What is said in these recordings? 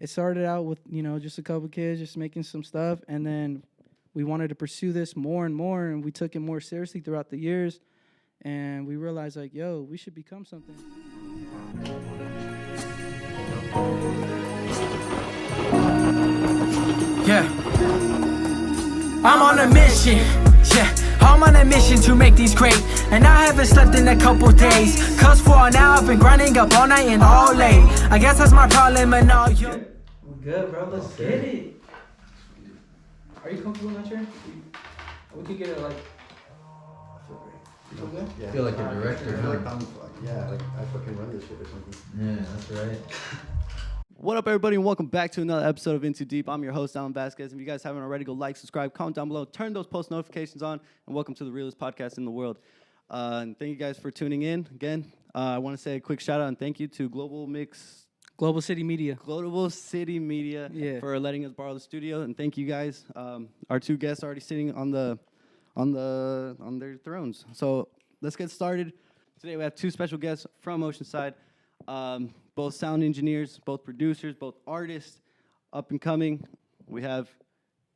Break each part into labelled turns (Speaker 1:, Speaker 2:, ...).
Speaker 1: it started out with, just a couple kids just making some stuff. And then we wanted to pursue this more and more. And we took it more seriously throughout the years. And we realized, like, yo, we should become something.
Speaker 2: Yeah. I'm on a mission. Yeah. I'm on a mission to make these great. And I haven't slept in a couple days. Cause for now I've been grinding up all night and all late. I guess that's my problem and all you.
Speaker 1: We're good, bro. Let's get it. Are you comfortable in that chair? We could get it like.
Speaker 3: Yeah. I feel like a director. I feel like I fucking run this shit or something.
Speaker 4: Yeah, that's right.
Speaker 5: What up, everybody, and welcome back to another episode of Into Deep. I'm your host, Alan Vasquez. If you guys haven't already, go like, subscribe, comment down below, turn those post notifications on, and welcome to the realest podcast in the world. And thank you guys for tuning in. Again, I want to say a quick shout out and thank you to Global City Media,
Speaker 1: Yeah.
Speaker 5: for letting us borrow the studio, and thank you guys. Our two guests are already sitting on their thrones. So let's get started. Today we have two special guests from Oceanside. Both sound engineers, both producers, both artists, up and coming. We have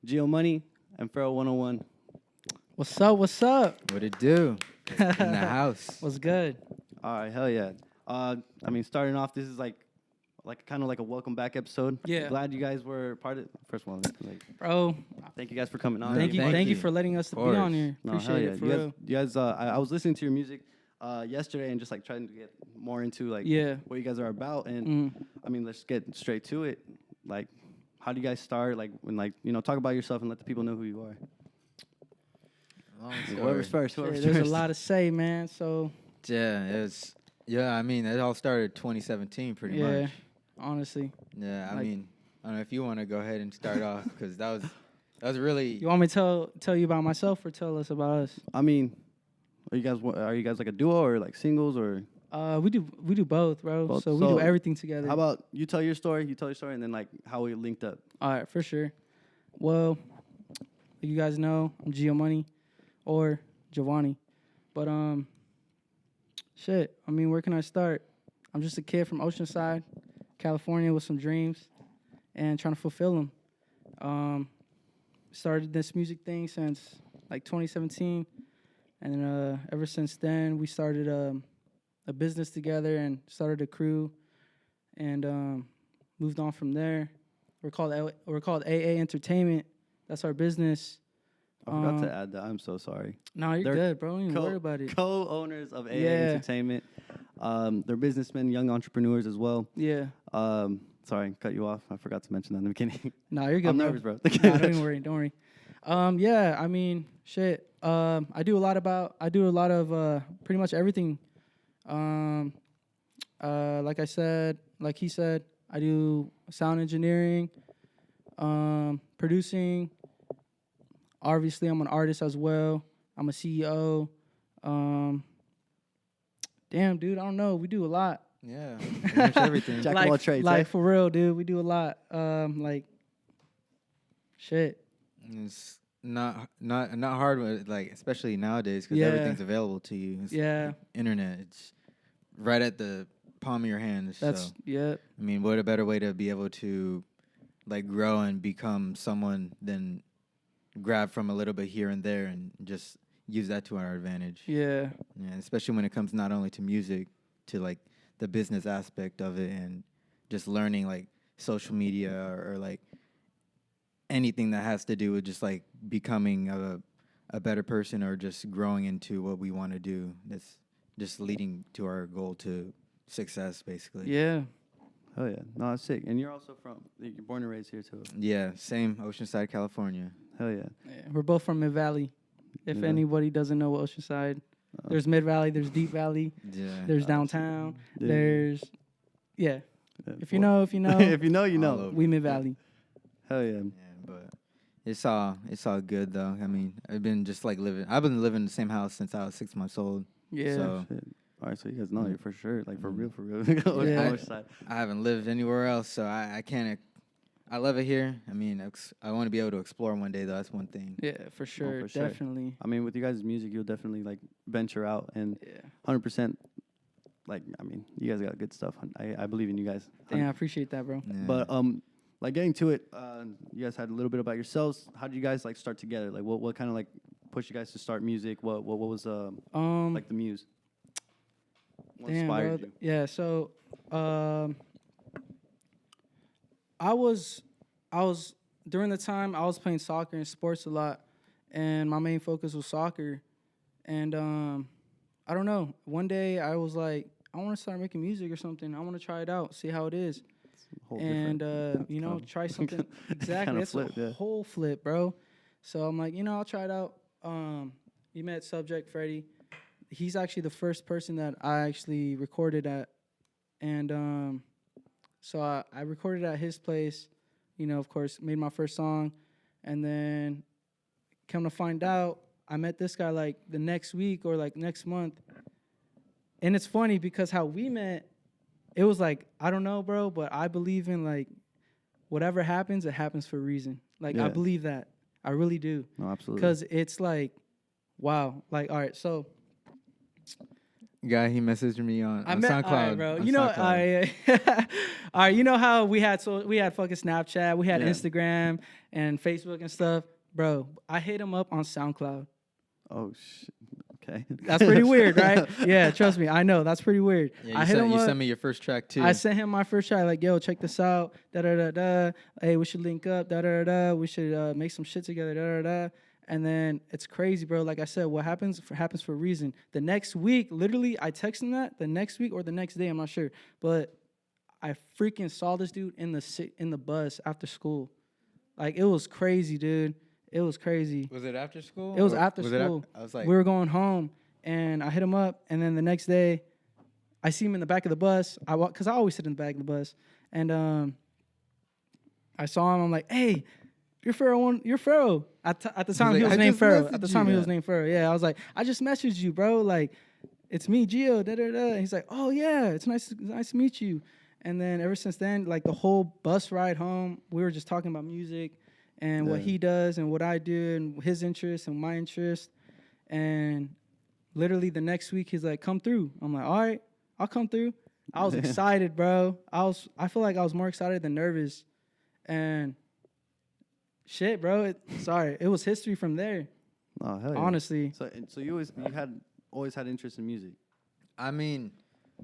Speaker 5: Geo Money and PHAROAH101.
Speaker 1: What's up? What's up?
Speaker 4: What it do? In the house.
Speaker 1: What's good?
Speaker 5: All right, hell yeah. Starting off, this is like kind of like a welcome back episode.
Speaker 1: Yeah.
Speaker 5: Glad you guys were part of. First of all,
Speaker 1: Bro,
Speaker 5: thank you guys for coming on.
Speaker 1: thank
Speaker 4: Thank
Speaker 1: you
Speaker 4: you.
Speaker 1: for letting us be
Speaker 4: course.
Speaker 1: on here.
Speaker 5: No,
Speaker 1: Appreciate
Speaker 5: hell yeah.
Speaker 1: it, for real.
Speaker 5: You guys, I was listening to your music yesterday and just like trying to get more into like what you guys are about. And I mean, let's get straight to it. Like, how do you guys start? Like, when talk about yourself and let the people know who you are. Whoever's first.
Speaker 1: Shit, there's a lot to say, man. So
Speaker 4: Yeah, I mean, it all started 2017 pretty much.
Speaker 1: honestly.
Speaker 4: Yeah, I
Speaker 1: Like-
Speaker 4: mean, I don't know if you want to go ahead and start off because that was really.
Speaker 1: You want me to tell you about myself or tell us about us?
Speaker 5: I mean, are you guys like a duo or like singles or?
Speaker 1: We do both, bro.
Speaker 5: Both.
Speaker 1: So we
Speaker 5: So,
Speaker 1: do everything together.
Speaker 5: How about you tell your story, and then like how we linked up.
Speaker 1: All right, for sure. Well, you guys know I'm Geo Money or Giovanni. But I mean, where can I start? I'm just a kid from Oceanside, California with some dreams and trying to fulfill them. Started this music thing since like 2017. And then ever since then, we started a business together and started a crew and moved on from there. We're called AA Entertainment. That's our business.
Speaker 5: I forgot to add that. I'm so sorry.
Speaker 1: No, you're
Speaker 5: They're
Speaker 1: good, bro. Don't even worry about it.
Speaker 5: Co-owners of AA
Speaker 1: Yeah.
Speaker 5: Entertainment. They're businessmen, young entrepreneurs as well.
Speaker 1: Yeah.
Speaker 5: Sorry, cut you off. I forgot to mention that in the beginning.
Speaker 1: No, you're good,
Speaker 5: I'm
Speaker 1: bro.
Speaker 5: nervous, bro.
Speaker 1: Nah, don't even worry. Don't worry. Yeah, I mean, shit. I do a lot of pretty much everything. Like he said, I do sound engineering, producing. Obviously, I'm an artist as well. I'm a CEO. Damn, dude, I don't know. We do a lot.
Speaker 4: Yeah, pretty much everything.
Speaker 5: Jack of all trades,
Speaker 1: like
Speaker 5: eh?
Speaker 1: for real, dude. We do a lot. Shit.
Speaker 4: It's not hard with like especially nowadays because
Speaker 1: Yeah.
Speaker 4: everything's available to you. It's
Speaker 1: Yeah.
Speaker 4: internet. It's right at the palm of your hand.
Speaker 1: That's
Speaker 4: so.
Speaker 1: yeah.
Speaker 4: I mean, what a better way to be able to, like, grow and become someone than grab from a little bit here and there and just use that to our advantage.
Speaker 1: Yeah.
Speaker 4: Yeah, especially when it comes not only to music, to, like, the business aspect of it and just learning, like, social media or like, anything that has to do with just, like, becoming a better person or just growing into what we want to do. That's just leading to our goal to success, basically.
Speaker 1: Yeah.
Speaker 5: Oh yeah, no, that's sick. And you're also you're born and raised here too.
Speaker 4: Yeah, same Oceanside, California.
Speaker 5: Hell yeah.
Speaker 1: We're both from Mid Valley. If
Speaker 5: Yeah.
Speaker 1: anybody doesn't know what Oceanside, there's Mid Valley, there's Deep Valley,
Speaker 4: Yeah.
Speaker 1: there's downtown,
Speaker 5: Yeah.
Speaker 1: there's
Speaker 5: Yeah.
Speaker 1: if you know,
Speaker 5: if you know, you
Speaker 4: All
Speaker 5: know.
Speaker 4: over.
Speaker 1: we Mid Valley.
Speaker 5: Hell yeah.
Speaker 4: Yeah, but it's all good though. I mean, I've been living in the same house since I was 6 months old.
Speaker 1: Yeah.
Speaker 4: So
Speaker 5: Shit. All right, so you guys know you for sure, like for real.
Speaker 1: Yeah.
Speaker 5: Oceanside.
Speaker 4: I haven't lived anywhere else, so I can't. I love it here. I mean, I want to be able to explore one day though. That's one thing.
Speaker 1: Yeah, for sure.
Speaker 5: for sure.
Speaker 1: Definitely.
Speaker 5: I mean, with you guys' music, you'll definitely like venture out and
Speaker 1: Yeah.
Speaker 5: 100%. Like, I mean, you guys got good stuff. I believe in you guys.
Speaker 1: Damn, I appreciate that, bro.
Speaker 4: Yeah.
Speaker 5: But like getting to it, you guys had a little bit about yourselves. How did you guys like start together? Like what kind of like pushed you guys to start music? What was like the muse? What
Speaker 1: Damn,
Speaker 5: inspired
Speaker 1: bro.
Speaker 5: you?
Speaker 1: Yeah, so I was during the time I was playing soccer and sports a lot, and my main focus was soccer. And I don't know. One day I was like, I want to start making music or something. I want to try it out, see how it is,
Speaker 5: Whole
Speaker 1: and
Speaker 5: different
Speaker 1: you know,
Speaker 5: kind of-
Speaker 1: try something. Exactly,
Speaker 5: kinda
Speaker 1: it's
Speaker 5: flip,
Speaker 1: a
Speaker 5: yeah.
Speaker 1: whole flip, bro. So I'm like, you know, I'll try it out. You met Subject Freddie. He's actually the first person that I actually recorded at, and so I recorded at his place. You know, of course, made my first song, and then come to find out, I met this guy like the next week or like next month. And it's funny because how we met, it was like, I don't know, bro, but I believe in like whatever happens, it happens for a reason. Like, I
Speaker 5: Yeah.
Speaker 1: believe that. I really do.
Speaker 5: No, absolutely.
Speaker 1: Because it's like, wow. Like, all right, so
Speaker 4: Guy, he messaged me on SoundCloud.
Speaker 1: all right, bro.
Speaker 4: on
Speaker 1: You know,
Speaker 4: SoundCloud.
Speaker 1: all right, you know how we had fucking Snapchat, we had
Speaker 5: Yeah.
Speaker 1: Instagram and Facebook and stuff. Bro, I hit him up on SoundCloud.
Speaker 5: Oh shit. Okay.
Speaker 1: That's pretty weird, right? Yeah, trust me. I know. That's pretty weird.
Speaker 4: Yeah,
Speaker 1: I hit him
Speaker 4: you
Speaker 1: up.
Speaker 4: sent me your first track too.
Speaker 1: I sent him my first track, like, yo, check this out. Da da da da. Hey, we should link up. Da da da. We should make some shit together. Da da da. And then it's crazy, bro. Like I said, what happens for a reason. The next week, literally, I texted him that the next week or the next day, I'm not sure. But I freaking saw this dude in the bus after school. Like, it was crazy, dude. It was crazy.
Speaker 4: Was it after school?
Speaker 1: It was
Speaker 4: Or
Speaker 1: after
Speaker 4: it
Speaker 1: school.
Speaker 4: I was like,
Speaker 1: We were going home, and I hit him up, and then the next day, I see him in the back of the bus. Because I always sit in the back of the bus, and I saw him. I'm like, hey, you're Pharaoh. You're Pharaoh. At the time,
Speaker 4: like,
Speaker 1: he was
Speaker 4: "I
Speaker 1: named
Speaker 4: just
Speaker 1: Pharaoh. At the
Speaker 4: messaged
Speaker 1: time,
Speaker 4: you."
Speaker 1: he was named Pharaoh. Yeah, I was like, I just messaged you, bro. Like, it's me, Gio. Da da da. And he's like, oh yeah, it's nice to meet you. And then ever since then, like the whole bus ride home, we were just talking about music and what
Speaker 5: Yeah.
Speaker 1: he does and what I do and his interests and my interest. And literally the next week, he's like, come through. I'm like, all right, I'll come through. I was excited, bro. I feel like I was more excited than nervous. And shit, bro. It was history from there.
Speaker 5: Oh hell yeah.
Speaker 1: Honestly.
Speaker 5: So you always had interest in music.
Speaker 4: I mean,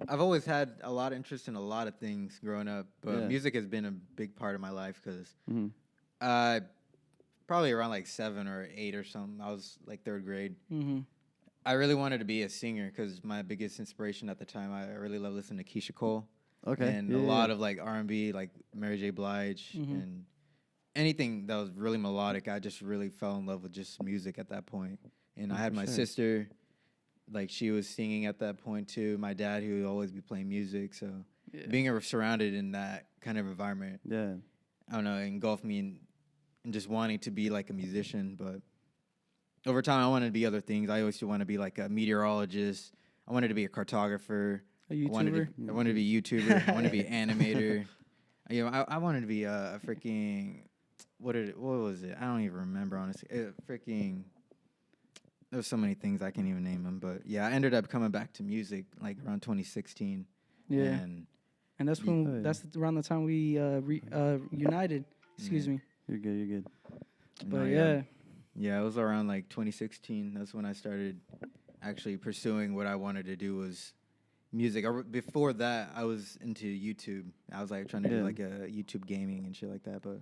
Speaker 4: I've always had a lot of interest in a lot of things growing up, but
Speaker 5: Yeah.
Speaker 4: music has been a big part of my life because
Speaker 5: Mm-hmm.
Speaker 4: probably around like 7 or 8 or something, I was like 3rd grade.
Speaker 1: Mm-hmm.
Speaker 4: I really wanted to be a singer because my biggest inspiration at the time, I really love listening to Keisha Cole.
Speaker 5: Okay.
Speaker 4: And a lot of like R&B, like Mary J. Blige, and anything that was really melodic. I just really fell in love with just music at that point. And I had my sister, like she was singing at that point too. My dad, who would always be playing music. So being surrounded in that kind of environment,
Speaker 5: Yeah.
Speaker 4: I don't know, engulfed me in just wanting to be like a musician. But over time, I wanted to be other things. I always want to be like a meteorologist. I wanted to be a cartographer.
Speaker 1: A
Speaker 4: I
Speaker 1: YouTuber.
Speaker 4: wanted to be a YouTuber. I wanted to be an animator. You know, I wanted to be a freaking what was it? I don't even remember honestly. There's so many things I can't even name them. But yeah, I ended up coming back to music like around 2016.
Speaker 1: Yeah.
Speaker 4: And
Speaker 1: that's when that's around the time we united. Excuse me.
Speaker 5: You're good. You're good.
Speaker 1: But yeah.
Speaker 4: Yeah, it was around like 2016. That's when I started actually pursuing what I wanted to do was music. Before that, I was into YouTube. I was like trying to do like a YouTube gaming and shit like that. But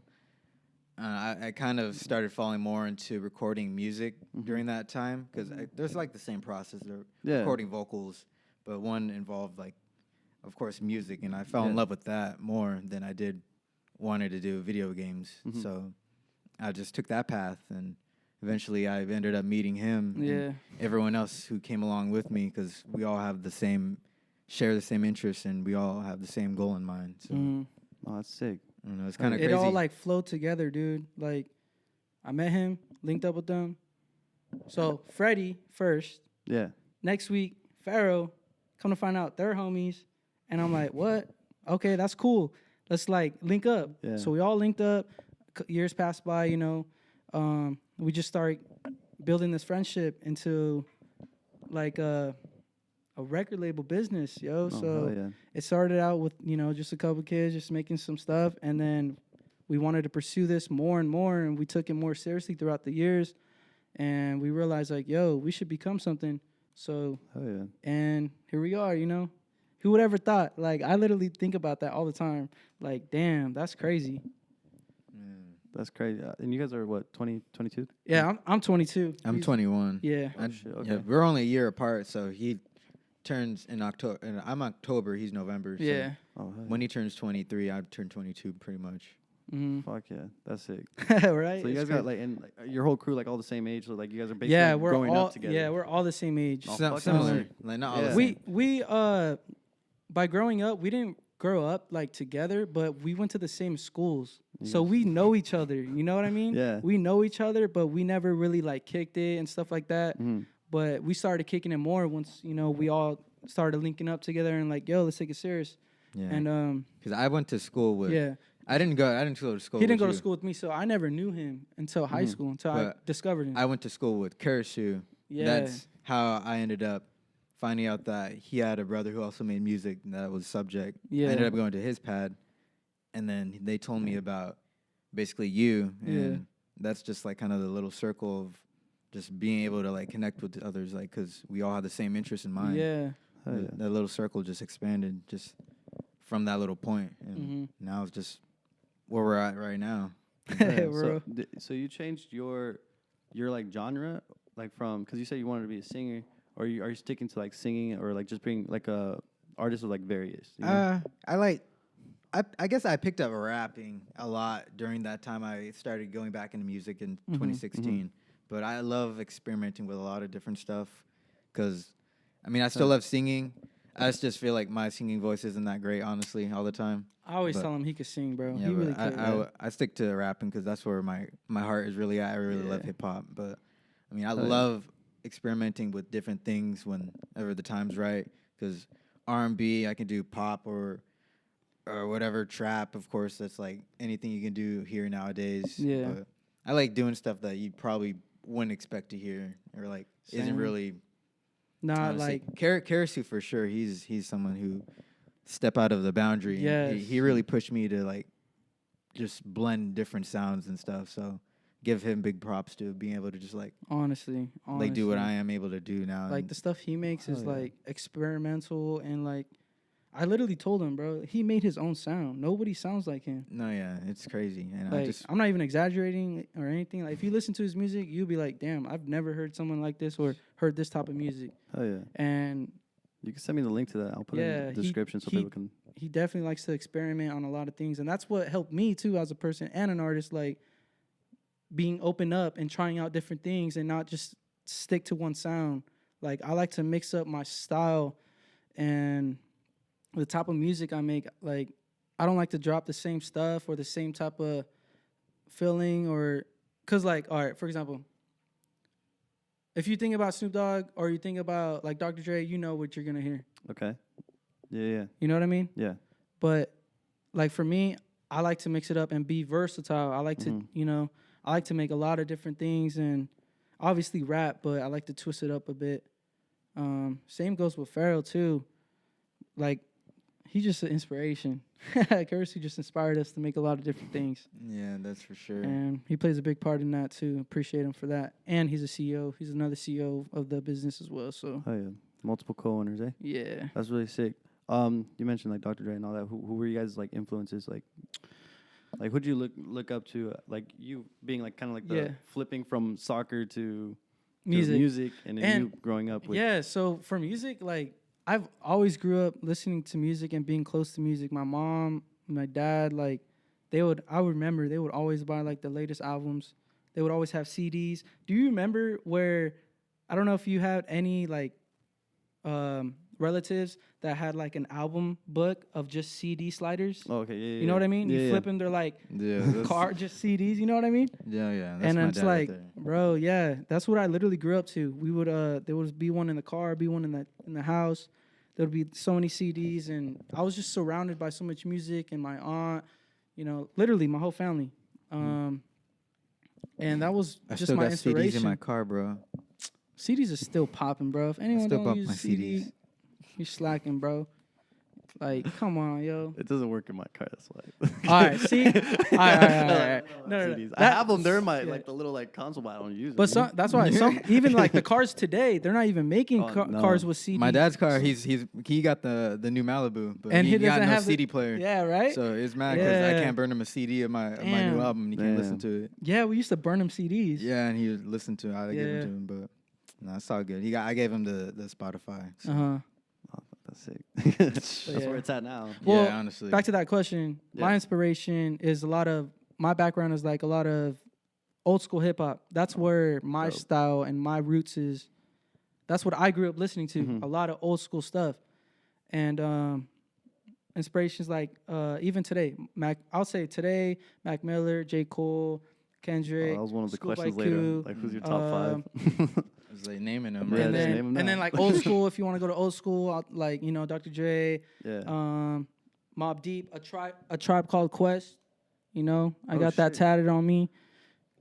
Speaker 4: I kind of started falling more into recording music during that time because there's like the same process. Recording vocals, but one involved like, of course, music. And I fell in love with that more than I wanted to do video games. So I just took that path and eventually I ended up meeting him and everyone else who came along with me because we all have share the same interests and we all have the same goal in mind. So
Speaker 5: Oh, that's sick.
Speaker 4: I don't know, it's kind of
Speaker 1: It
Speaker 4: crazy.
Speaker 1: all like flowed together, dude. Like I met him, linked up with them. So Freddie first.
Speaker 5: Yeah.
Speaker 1: Next week, Pharaoh, come to find out they're homies. And I'm like, what? Okay, that's cool. Let's like link up.
Speaker 5: Yeah.
Speaker 1: So we all linked up. Years passed by, you know. We just started building this friendship into like a record label business, yo.
Speaker 5: Oh,
Speaker 1: So
Speaker 5: hell yeah.
Speaker 1: it started out with, you know, just a couple kids just making some stuff. And then we wanted to pursue this more and more, and we took it more seriously throughout the years. And we realized, like, yo, we should become something. So,
Speaker 5: Oh yeah.
Speaker 1: and here we are, you know. Who would ever thought? Like, I literally think about that all the time. Like, damn, that's crazy.
Speaker 5: That's crazy. And you guys are what, 20, 22?
Speaker 1: Yeah, I'm 22.
Speaker 4: I'm
Speaker 1: He's-
Speaker 4: 21.
Speaker 1: Yeah.
Speaker 5: Oh, shit, okay.
Speaker 4: Yeah, we're only a year apart, so he turns in October, and I'm October, he's November. So
Speaker 1: Yeah.
Speaker 5: Oh, hey.
Speaker 4: when he turns 23, I turn 22 pretty much.
Speaker 1: Mm-hmm.
Speaker 5: Fuck yeah, that's sick.
Speaker 1: Right?
Speaker 5: So you
Speaker 1: It's
Speaker 5: guys got
Speaker 1: crazy.
Speaker 5: like your whole crew like all the same age, so like you guys are basically
Speaker 1: yeah,
Speaker 5: like,
Speaker 1: we're
Speaker 5: growing
Speaker 1: all
Speaker 5: up together.
Speaker 1: yeah, we're all the same age.
Speaker 5: Oh,
Speaker 4: Some
Speaker 5: fuck
Speaker 4: similar,
Speaker 5: yeah.
Speaker 4: like not all
Speaker 5: Yeah.
Speaker 4: the
Speaker 1: We
Speaker 4: same.
Speaker 1: by growing up, we didn't grow up like together, but we went to the same schools. So we know each other, you know what I mean?
Speaker 5: Yeah.
Speaker 1: We know each other, but we never really like kicked it and stuff like that.
Speaker 5: Mhm.
Speaker 1: But we started kicking it more once, you know, we all started linking up together and like, yo, let's take it serious.
Speaker 4: Yeah,
Speaker 1: And
Speaker 4: because I went to school with.
Speaker 1: yeah.
Speaker 4: I didn't go to school.
Speaker 1: He didn't
Speaker 4: with
Speaker 1: go to
Speaker 4: you.
Speaker 1: school with me, so I never knew him until high school, until I
Speaker 4: But
Speaker 1: discovered him.
Speaker 4: I went to school with Karasu.
Speaker 1: Yeah.
Speaker 4: That's how I ended up finding out that he had a brother who also made music, and that was Subject.
Speaker 1: Yeah.
Speaker 4: I ended up going to his pad, and then they told me about basically you, and
Speaker 1: Yeah.
Speaker 4: that's just like kind of the little circle of just being able to like connect with others, like because we all had the same interest in mind.
Speaker 1: Yeah.
Speaker 5: Oh, yeah.
Speaker 4: That little circle just expanded just from that little point, and
Speaker 1: Mhm.
Speaker 4: now it's just where we're at right now.
Speaker 5: Yeah,
Speaker 1: Bro.
Speaker 5: so you changed your like genre, like from because you said you wanted to be a singer, or are you sticking to like singing or like just being like a artist of like various? You know?
Speaker 4: I guess I picked up rapping a lot during that time. I started going back into music in 2016, but I love experimenting with a lot of different stuff because, I mean, I still love singing. I just feel like my singing voice isn't that great, honestly, all the time.
Speaker 1: I always
Speaker 4: But-
Speaker 1: tell him he could sing, bro.
Speaker 4: Yeah,
Speaker 1: he
Speaker 4: but
Speaker 1: really could.
Speaker 4: I stick to rapping because that's where my heart is really at. I really love
Speaker 1: Yeah.
Speaker 4: hip hop, but I mean, I
Speaker 5: yeah.
Speaker 4: love experimenting with different things whenever the time's right. Because R&B, I can do pop or whatever, trap. Of course, that's like anything you can do here nowadays.
Speaker 1: Yeah.
Speaker 4: But I like doing stuff that you probably wouldn't expect to hear or like isn't
Speaker 1: Same.
Speaker 4: really.
Speaker 1: Not
Speaker 4: honestly.
Speaker 1: like
Speaker 4: Karasu for sure. He's someone who step out of the boundary. and
Speaker 1: Yes.
Speaker 4: he really pushed me to like just blend different sounds and stuff. So give him big props to being able to just like
Speaker 1: honestly,
Speaker 4: do what I am able to do now.
Speaker 1: like
Speaker 4: and
Speaker 1: the stuff he makes is
Speaker 5: Oh, yeah.
Speaker 1: like experimental and like I literally told him, bro, he made his own sound. Nobody sounds like him.
Speaker 4: no, yeah, it's crazy. And
Speaker 1: Like I'm not even exaggerating or anything. Like if you listen to his music, you'll be like, damn, I've never heard someone like this or heard this type of music.
Speaker 5: Oh yeah,
Speaker 1: And
Speaker 5: you can send me the link to that. I'll put it in
Speaker 1: Yeah,
Speaker 5: the description so
Speaker 1: he-
Speaker 5: people can.
Speaker 1: he definitely likes to experiment on a lot of things, and that's what helped me too as a person and an artist, like being open up and trying out different things and not just stick to one sound. Like I like to mix up my style and the type of music I make. Like I don't like to drop the same stuff or the same type of feeling or cause like all right, for example, if you think about Snoop Dogg or you think about like Dr. Dre, you know what you're gonna hear.
Speaker 5: Okay. Yeah.
Speaker 1: You know what I mean?
Speaker 5: Yeah.
Speaker 1: But like for me, I like to mix it up and be versatile. I like to, you know, I like to make a lot of different things and obviously rap, but I like to twist it up a bit. Same goes with Pharoah too. Like he's just an inspiration. Karasu just inspired us to make a lot of different things.
Speaker 4: Yeah, that's for sure.
Speaker 1: And he plays a big part in that too. Appreciate him for that. And he's a CEO. He's another CEO of the business as well. So
Speaker 5: Oh yeah. Multiple co-owners, eh?
Speaker 1: yeah.
Speaker 5: That's really sick. You mentioned like Dr. Dre and all that. Who were you guys like influences? Like who'd you look up to? Like you being like kind of like the
Speaker 1: Yeah.
Speaker 5: flipping from soccer to
Speaker 1: Music.
Speaker 5: and then
Speaker 1: And
Speaker 5: you growing up with.
Speaker 1: Yeah, so for music, like I've always grew up listening to music and being close to music. My mom, my dad, like I remember they would always buy like the latest albums. They would always have CDs. Do you remember where, I don't know if you had any like relatives that had like an album book of just CD sliders?
Speaker 5: Oh, okay. Yeah.
Speaker 1: You know what I mean?
Speaker 5: Yeah,
Speaker 1: You
Speaker 5: yeah.
Speaker 1: flip them, they're like
Speaker 4: Yeah,
Speaker 1: car just CDs, you know what I mean?
Speaker 4: yeah. That's
Speaker 1: And
Speaker 4: my
Speaker 1: it's
Speaker 4: dad right
Speaker 1: like,
Speaker 4: there.
Speaker 1: bro, yeah, that's what I literally grew up to. We would there would be one in the car, be one in the house. There would be so many CDs, and I was just surrounded by so much music. And my aunt, you know, literally my whole family. And that was
Speaker 4: I
Speaker 1: just
Speaker 4: still
Speaker 1: my
Speaker 4: got
Speaker 1: inspiration.
Speaker 4: CDs in my car, bro.
Speaker 1: CDs are still popping, bro. If anyone
Speaker 4: still
Speaker 1: don't
Speaker 4: pop
Speaker 1: use
Speaker 4: my
Speaker 1: CD,
Speaker 4: CDs.
Speaker 1: you're slacking, bro. Like, come on, yo.
Speaker 5: It doesn't work in my car. That's why.
Speaker 1: All right, see? All right. No.
Speaker 5: CDs. I have them. They're in my
Speaker 1: yeah.
Speaker 5: like the little like console, but I don't use them.
Speaker 1: But some, that's why some even like the cars today, they're not even making
Speaker 5: Oh, no.
Speaker 1: cars with CDs.
Speaker 4: My dad's car, he got the new Malibu, but
Speaker 1: And
Speaker 4: he
Speaker 1: he
Speaker 4: got
Speaker 1: doesn't
Speaker 4: no
Speaker 1: have the-
Speaker 4: CD player.
Speaker 1: Yeah, right.
Speaker 4: So it's mad because I
Speaker 1: Yeah.
Speaker 4: can't burn him a CD of my
Speaker 1: Damn.
Speaker 4: new album. And he can't listen
Speaker 5: Damn.
Speaker 4: to it.
Speaker 1: Yeah, we used to burn them CDs.
Speaker 4: Yeah, and he would listen to it. I give
Speaker 1: Yeah.
Speaker 4: it to him, but no, it's all good. I gave him the Spotify. So.
Speaker 1: Uh huh.
Speaker 5: Oh, that's sick. That's
Speaker 1: yeah.
Speaker 5: where it's at now.
Speaker 1: Well,
Speaker 4: yeah, honestly.
Speaker 1: Back to that question.
Speaker 5: Yeah.
Speaker 1: My inspiration is my background is like a lot of old school hip hop. That's where my
Speaker 5: Dope.
Speaker 1: style and my roots is. That's what I grew up listening to.
Speaker 5: Mhm.
Speaker 1: A lot of old school stuff, and inspirations like even today. I'll say today, Mac Miller, J. Cole, Kendrick.
Speaker 5: That was one of the
Speaker 1: Schoolboy
Speaker 5: questions
Speaker 1: Q,
Speaker 5: later. Like, who's your top 5?
Speaker 4: I was like naming him.
Speaker 5: Yeah,
Speaker 1: and
Speaker 5: just
Speaker 1: then,
Speaker 5: name 'em
Speaker 1: and
Speaker 5: now.
Speaker 1: then like old school. If you want to go to old school, like Dr. Dre,
Speaker 5: Yeah.
Speaker 1: Mobb Deep, a tribe called Quest. I
Speaker 5: Oh,
Speaker 1: got that
Speaker 5: shit.
Speaker 1: tatted on me.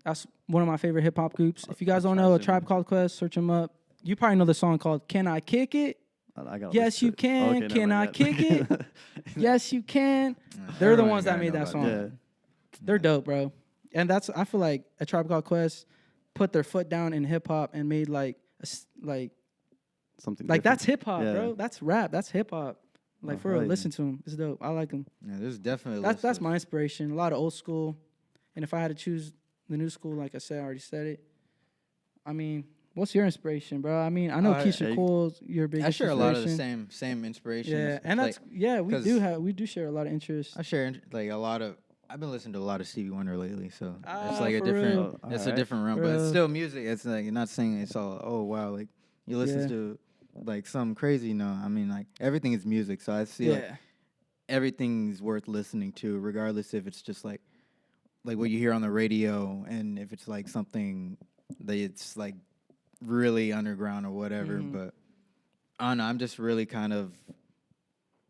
Speaker 1: That's one of my favorite hip hop groups. If you guys don't know a tribe called Quest, search them up. You probably know the song called "Can I Kick It?"
Speaker 5: I gotta
Speaker 1: Yes,
Speaker 5: listen
Speaker 1: you
Speaker 5: to it.
Speaker 1: can.
Speaker 5: Okay, never
Speaker 1: Can I
Speaker 5: mind
Speaker 1: kick it? Yes, you can. They're the
Speaker 4: Everyone
Speaker 1: ones that
Speaker 4: gotta
Speaker 1: made
Speaker 4: know
Speaker 1: that
Speaker 4: about
Speaker 1: song.
Speaker 5: Yeah.
Speaker 1: They're dope, bro. And I feel like a tribe called Quest put their foot down in hip hop and made like
Speaker 5: Something
Speaker 1: like that's
Speaker 5: different.
Speaker 1: hip hop,
Speaker 5: Yeah.
Speaker 1: bro. That's rap. That's hip hop. Like
Speaker 5: Oh,
Speaker 1: for real,
Speaker 5: hell yeah.
Speaker 1: listen to him. It's dope. I like him.
Speaker 4: Yeah, there's definitely.
Speaker 1: That's my inspiration. A lot of old school. And if I had to choose the new school, like I said, I already said it. I mean, what's your inspiration, bro? I mean, I know Keisha
Speaker 5: hey,
Speaker 1: Cole's your biggest
Speaker 4: I share a lot of the
Speaker 1: inspiration.
Speaker 4: same inspirations.
Speaker 1: Yeah, and
Speaker 4: Like,
Speaker 1: that's we do share a lot of interests.
Speaker 4: I share like a lot of. I've been listening to a lot of Stevie Wonder lately, so
Speaker 1: Ah,
Speaker 4: it's like a
Speaker 1: for
Speaker 4: different.
Speaker 1: real?
Speaker 4: It's a
Speaker 5: Alright.
Speaker 4: different realm,
Speaker 1: For
Speaker 4: but it's
Speaker 1: real.
Speaker 4: still music. It's like you're not saying it's all. Oh wow, like you listen
Speaker 1: Yeah.
Speaker 4: to like something crazy. No, I mean like everything is music, so I see like
Speaker 1: Yeah.
Speaker 4: everything's worth listening to, regardless if it's just like what you hear on the radio, and if it's like something that it's like really underground or whatever.
Speaker 1: Mhm.
Speaker 4: But I don't know. I'm just really kind of,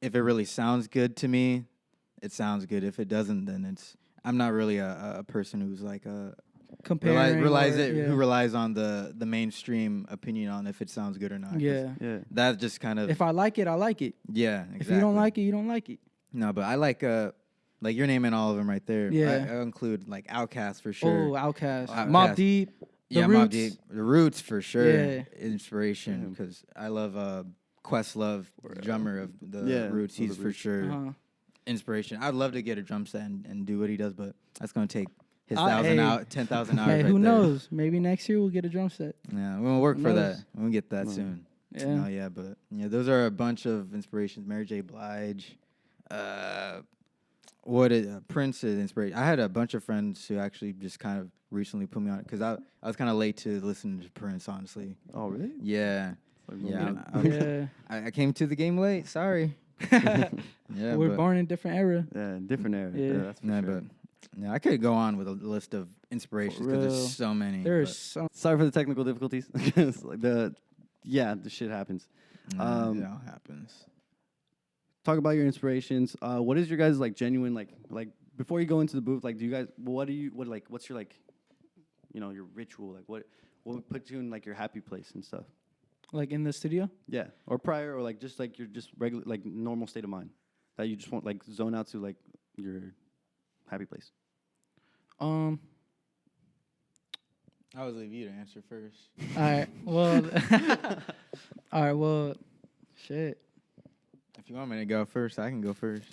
Speaker 4: if it really sounds good to me, it sounds good. If it doesn't, then it's. I'm not really a person who's like
Speaker 1: Comparing.
Speaker 4: who
Speaker 1: yeah.
Speaker 4: relies on the mainstream opinion on if it sounds good or not. 'cause
Speaker 1: Yeah.
Speaker 5: Yeah.
Speaker 4: That just kind of
Speaker 1: If I like it, I like it.
Speaker 4: yeah. Exactly.
Speaker 1: If you don't like it, you don't like it.
Speaker 4: No, but I like you're naming all of them right there.
Speaker 1: Yeah.
Speaker 4: I include like Outkast for sure.
Speaker 1: Oh, Outkast.
Speaker 4: Outkast.
Speaker 1: Mobb Deep. The
Speaker 4: Yeah,
Speaker 1: Roots.
Speaker 4: Mobb Deep. The Roots for sure.
Speaker 1: Yeah.
Speaker 4: Inspiration
Speaker 5: Yeah.
Speaker 4: because I love Questlove, the drummer of the
Speaker 5: Yeah,
Speaker 4: Roots.
Speaker 5: of the
Speaker 4: He's for
Speaker 5: Roots.
Speaker 4: sure
Speaker 1: Uh-huh.
Speaker 4: inspiration. I'd love to get a drum set and do what he does, but that's gonna take his
Speaker 1: Hey.
Speaker 4: 10,000 hours.
Speaker 1: Hey,
Speaker 4: right
Speaker 1: who
Speaker 4: there.
Speaker 1: knows? Maybe next year we'll get a drum set.
Speaker 4: Yeah, we're gonna work
Speaker 1: Who
Speaker 4: for
Speaker 1: knows?
Speaker 4: that. We'll get that
Speaker 5: Mm.
Speaker 4: soon.
Speaker 1: Yeah.
Speaker 4: No, yeah, but yeah, those are a bunch of inspirations. Mary J. Blige, Prince's inspiration. I had a bunch of friends who actually just kind of recently put me on it because I was kind of late to listen to Prince, honestly.
Speaker 5: Oh, really?
Speaker 4: Yeah,
Speaker 5: Like,
Speaker 4: yeah.
Speaker 1: Yeah.
Speaker 4: I came to the game late. Sorry. Yeah,
Speaker 1: We're
Speaker 4: but,
Speaker 1: born in a different era.
Speaker 5: Yeah, different era.
Speaker 1: Yeah.
Speaker 5: Yeah, that's for
Speaker 4: no,
Speaker 5: sure.
Speaker 4: but yeah, I could go on with a list of inspirations because
Speaker 1: real.
Speaker 4: there's so many.
Speaker 1: There's
Speaker 4: but,
Speaker 1: so
Speaker 5: Sorry for the technical difficulties. It's like the shit happens.
Speaker 4: it all happens.
Speaker 5: Talk about your inspirations. What is your guys like genuine like before you go into the booth? Like, do you guys what's your like, your ritual? Like, what would put you in like your happy place and stuff?
Speaker 1: like in the studio.
Speaker 5: Yeah, or prior, or like just like your just regular like normal state of mind that you just want like zone out to like your happy place.
Speaker 1: All
Speaker 4: I always leave you to answer first.
Speaker 1: right. Well. All right. Well. Shit.
Speaker 4: If you want me to go first, I can go first.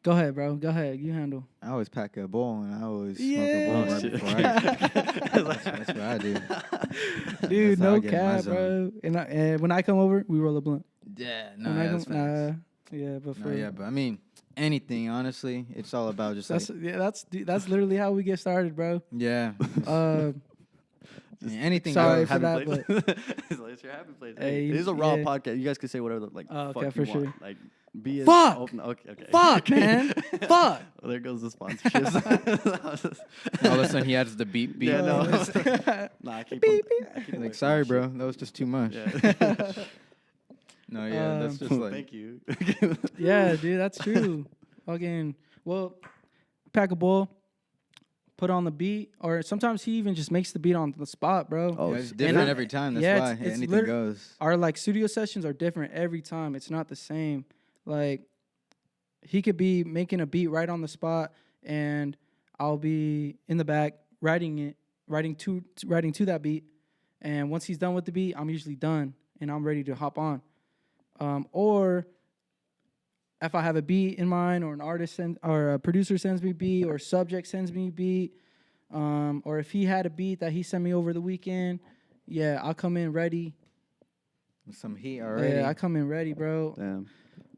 Speaker 1: Go ahead, bro. Go ahead. You handle.
Speaker 4: I always pack a bowl and I always smoke
Speaker 1: Yeah.
Speaker 4: a bowl
Speaker 5: Oh,
Speaker 4: right
Speaker 5: shit.
Speaker 4: before I. That's what I do.
Speaker 1: Dude,
Speaker 4: That's how I
Speaker 1: no
Speaker 4: get in my
Speaker 1: cap,
Speaker 4: zone.
Speaker 1: bro. And when I come over, we roll a blunt.
Speaker 4: Yeah,
Speaker 1: When I
Speaker 4: that's
Speaker 1: come,
Speaker 4: facts.
Speaker 1: yeah, but for
Speaker 4: No, yeah, but I mean, anything, honestly, it's all about just
Speaker 1: that's
Speaker 4: like,
Speaker 1: that's literally how we get started, bro.
Speaker 4: yeah.
Speaker 1: Uh,
Speaker 4: Anything
Speaker 1: sorry
Speaker 4: goes.
Speaker 1: for that,
Speaker 5: place. It's like, it's your happy place.
Speaker 1: Hey,
Speaker 5: it is a raw
Speaker 1: yeah.
Speaker 5: podcast. You guys can say whatever like
Speaker 1: Oh, okay,
Speaker 5: fuck
Speaker 1: for
Speaker 5: you
Speaker 1: sure.
Speaker 5: want. Like be as
Speaker 1: Fuck!
Speaker 5: open. Okay.
Speaker 1: fuck, man. Fuck.
Speaker 5: Well, there goes the sponsorships.
Speaker 4: All of a sudden, he adds the beep beep.
Speaker 5: Yeah, no.
Speaker 1: Uh,
Speaker 5: Nah, I keep
Speaker 1: Beep,
Speaker 5: them- I keep them away
Speaker 4: Like,
Speaker 5: from
Speaker 4: sorry,
Speaker 5: that
Speaker 4: bro,
Speaker 5: shit.
Speaker 4: that was just too much.
Speaker 5: Yeah.
Speaker 4: No, yeah, that's just like.
Speaker 5: Thank you.
Speaker 1: Yeah, dude, that's true. Fucking, well, pack a bowl, put on the beat, or sometimes he even just makes the beat on the spot, bro.
Speaker 5: Oh,
Speaker 4: Yeah, it's
Speaker 5: shit.
Speaker 4: different
Speaker 1: And I-
Speaker 4: every time. That's
Speaker 1: yeah,
Speaker 4: why
Speaker 1: it's
Speaker 4: anything
Speaker 1: liter-
Speaker 4: goes.
Speaker 1: Our like studio sessions are different every time. It's not the same. Like he could be making a beat right on the spot, and I'll be in the back writing to that beat. And once he's done with the beat, I'm usually done and I'm ready to hop on. Or if I have a beat in mind, or an artist or a producer sends me a beat, or subject sends me a beat, or if he had a beat that he sent me over the weekend, yeah, I'll come in ready.
Speaker 4: Some heat already.
Speaker 1: Yeah, I come in ready, bro.
Speaker 5: Damn.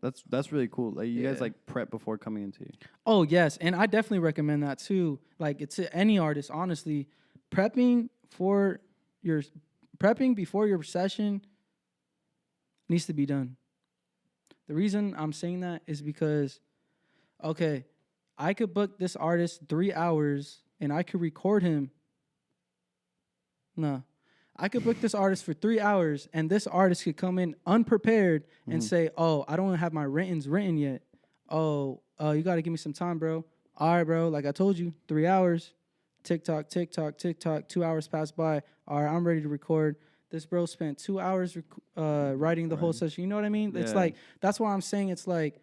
Speaker 5: That's really cool. Like you guys like prep before coming into it.
Speaker 1: Oh, yes, and I definitely recommend that too. Like, it's any artist, honestly, prepping before your session needs to be done. The reason I'm saying that is because, okay, I could book this artist 3 hours and I could record him. No. I could book this artist for 3 hours and this artist could come in unprepared and say, oh, I don't have my written yet. Oh, you got to give me some time, bro. All right, bro. Like I told you, 3 hours. TikTok, 2 hours pass by. All right, I'm ready to record. This bro spent 2 hours writing the whole session. You know what I mean? It's like, that's why I'm saying it's like,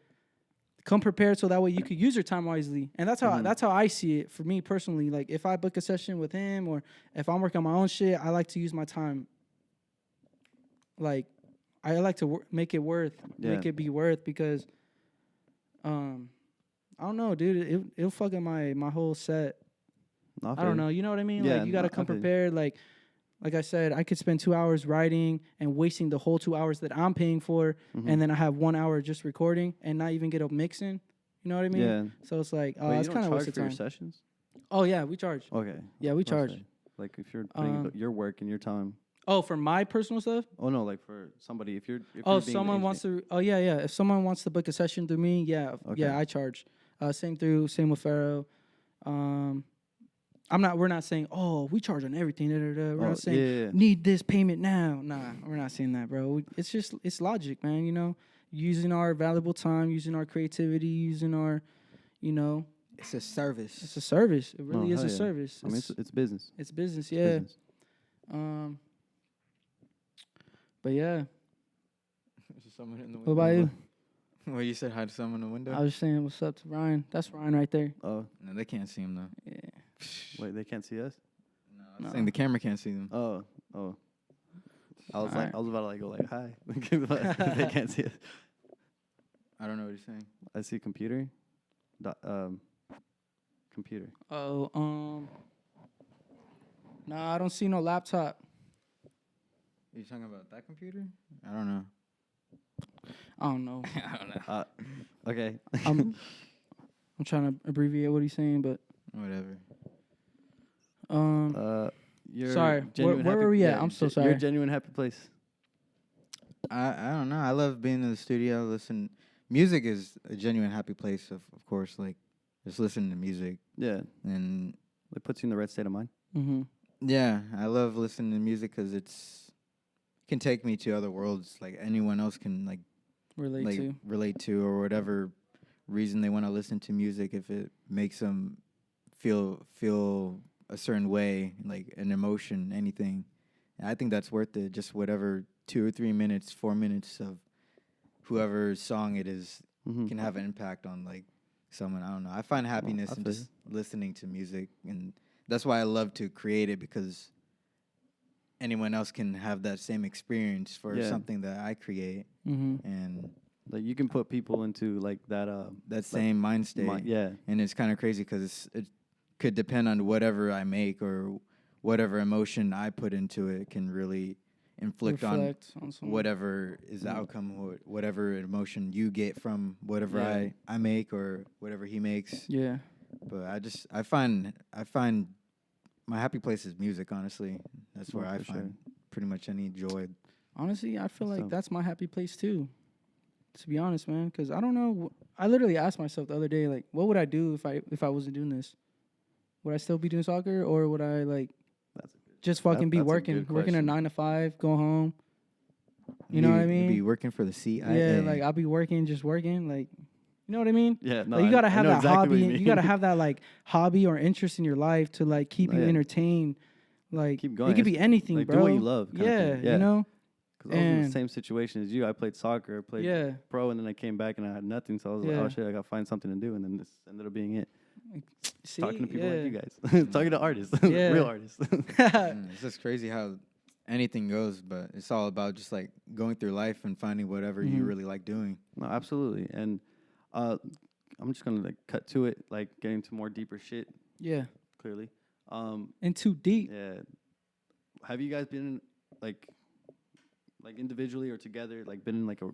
Speaker 1: come prepared so that way you could use your time wisely. And that's how I see it for me personally. Like, if I book a session with him or if I'm working on my own shit, I like to use my time. Like, I like to make it be worth, because I don't know, dude. It'll fuck up my whole set. I don't know. You know what I mean?
Speaker 5: Yeah,
Speaker 1: like, you got to come prepared. Like I said, I could spend 2 hours writing and wasting the whole 2 hours that I'm paying for, and then I have 1 hour just recording and not even get a mix in. You know what I mean?
Speaker 5: Yeah.
Speaker 1: So it's like,
Speaker 5: Wait,
Speaker 1: it's kind of waste of
Speaker 5: for your
Speaker 1: time.
Speaker 5: sessions?
Speaker 1: Oh, yeah, we charge.
Speaker 5: Okay.
Speaker 1: Yeah, we charge.
Speaker 5: Okay. Like if you're putting your work and your time.
Speaker 1: Oh, for my personal stuff?
Speaker 5: Oh no, like for somebody if you're
Speaker 1: someone wants to. Oh yeah. If someone wants to book a session through me, yeah, I charge. Same with PHAROAH. We're not saying, oh, we charge on everything. We're not saying need this payment now. Nah, we're not saying that, bro. It's logic, man. You know, using our valuable time, using our creativity, using our, you know.
Speaker 4: It's a service.
Speaker 1: It's a service. It really is a service.
Speaker 5: I mean, it's business.
Speaker 1: It's business, yeah.
Speaker 5: Business.
Speaker 1: But yeah.
Speaker 4: There's someone in the
Speaker 1: What
Speaker 4: window.
Speaker 1: about you?
Speaker 4: Well, you said hi to someone in the window?
Speaker 1: I was saying what's up to Ryan. That's Ryan right there.
Speaker 5: Oh.
Speaker 4: No, they can't see him, though.
Speaker 1: Yeah.
Speaker 5: Wait, they can't see us?
Speaker 4: No, I was saying the camera can't see them.
Speaker 5: Oh. I was
Speaker 1: Alright.
Speaker 5: I was about to go like hi. They can't see us.
Speaker 4: I don't know what he's saying.
Speaker 5: I see computer. Computer.
Speaker 1: Oh, nah, I don't see no laptop.
Speaker 4: Are you talking about that computer? I don't know.
Speaker 1: I don't know.
Speaker 4: I don't know.
Speaker 5: Okay.
Speaker 1: I'm trying to abbreviate what he's saying, but
Speaker 4: Whatever.
Speaker 5: Your
Speaker 1: sorry.
Speaker 5: genuine
Speaker 1: Where
Speaker 5: happy-
Speaker 1: were we at?
Speaker 5: yeah,
Speaker 1: I'm so
Speaker 5: Your
Speaker 1: sorry.
Speaker 5: genuine happy place.
Speaker 4: I don't know. I love being in the studio. Listen, music is a genuine happy place. Of course, like just listening to music
Speaker 5: Yeah.
Speaker 4: and
Speaker 5: It puts you in the right state of mind.
Speaker 1: Mm-hmm.
Speaker 4: yeah, I love listening to music because it can take me to other worlds. Like anyone else can relate to or whatever reason they want to listen to music. If it makes them feel a certain way, like an emotion, anything, I think that's worth it. Just whatever 2 or 3 minutes, 4 minutes of whoever's song it is can have an impact on like someone. I don't know. I find happiness in just listening to music, and that's why I love to create it, because anyone else can have that same experience for something that I create, and
Speaker 5: like you can put people into like that
Speaker 4: same mind state. And it's kind of crazy because it could depend on whatever I make or whatever emotion I put into it can really inflict on whatever is the outcome, or whatever emotion you get from whatever I make or whatever he makes.
Speaker 1: Yeah.
Speaker 4: But I find my happy place is music, honestly. That's where I find pretty much any joy.
Speaker 1: Honestly, I feel like that's my happy place too. To be honest, man, because I don't know. I literally asked myself the other day, like, what would I do if I wasn't doing this? Would I still be doing soccer, or would I like just fucking be working a 9 to 5, go home? You know what I mean?
Speaker 4: Be working for the CIA.
Speaker 1: Yeah, like I'll be working, just working, like, you know what I me?
Speaker 5: Yeah, no,
Speaker 1: like, you gotta have that
Speaker 5: exactly
Speaker 1: hobby. You gotta have that like hobby or interest in your life to like keep you entertained. Like,
Speaker 5: keep going.
Speaker 1: It could be anything,
Speaker 5: like,
Speaker 1: bro.
Speaker 5: do what you love.
Speaker 1: Yeah, you know.
Speaker 5: Because I was in the
Speaker 1: And-
Speaker 5: same situation as you. I played soccer, I played
Speaker 1: Yeah.
Speaker 5: pro, and then I came back and I had nothing. So I was like,
Speaker 1: Yeah.
Speaker 5: oh shit, I gotta find something to do. And then this ended up being it.
Speaker 1: See,
Speaker 5: Talking to people like
Speaker 1: yeah.
Speaker 5: you guys, talking to artists,
Speaker 1: Yeah.
Speaker 5: real artists.
Speaker 4: It's just crazy how anything goes, but it's all about just like going through life and finding whatever you
Speaker 1: Mhm.
Speaker 4: really like doing.
Speaker 5: No, absolutely. And I'm just gonna like cut to it, like getting to more deeper shit.
Speaker 1: Yeah.
Speaker 5: Clearly,
Speaker 1: And too deep.
Speaker 5: yeah. Have you guys been like individually or together, like been in like a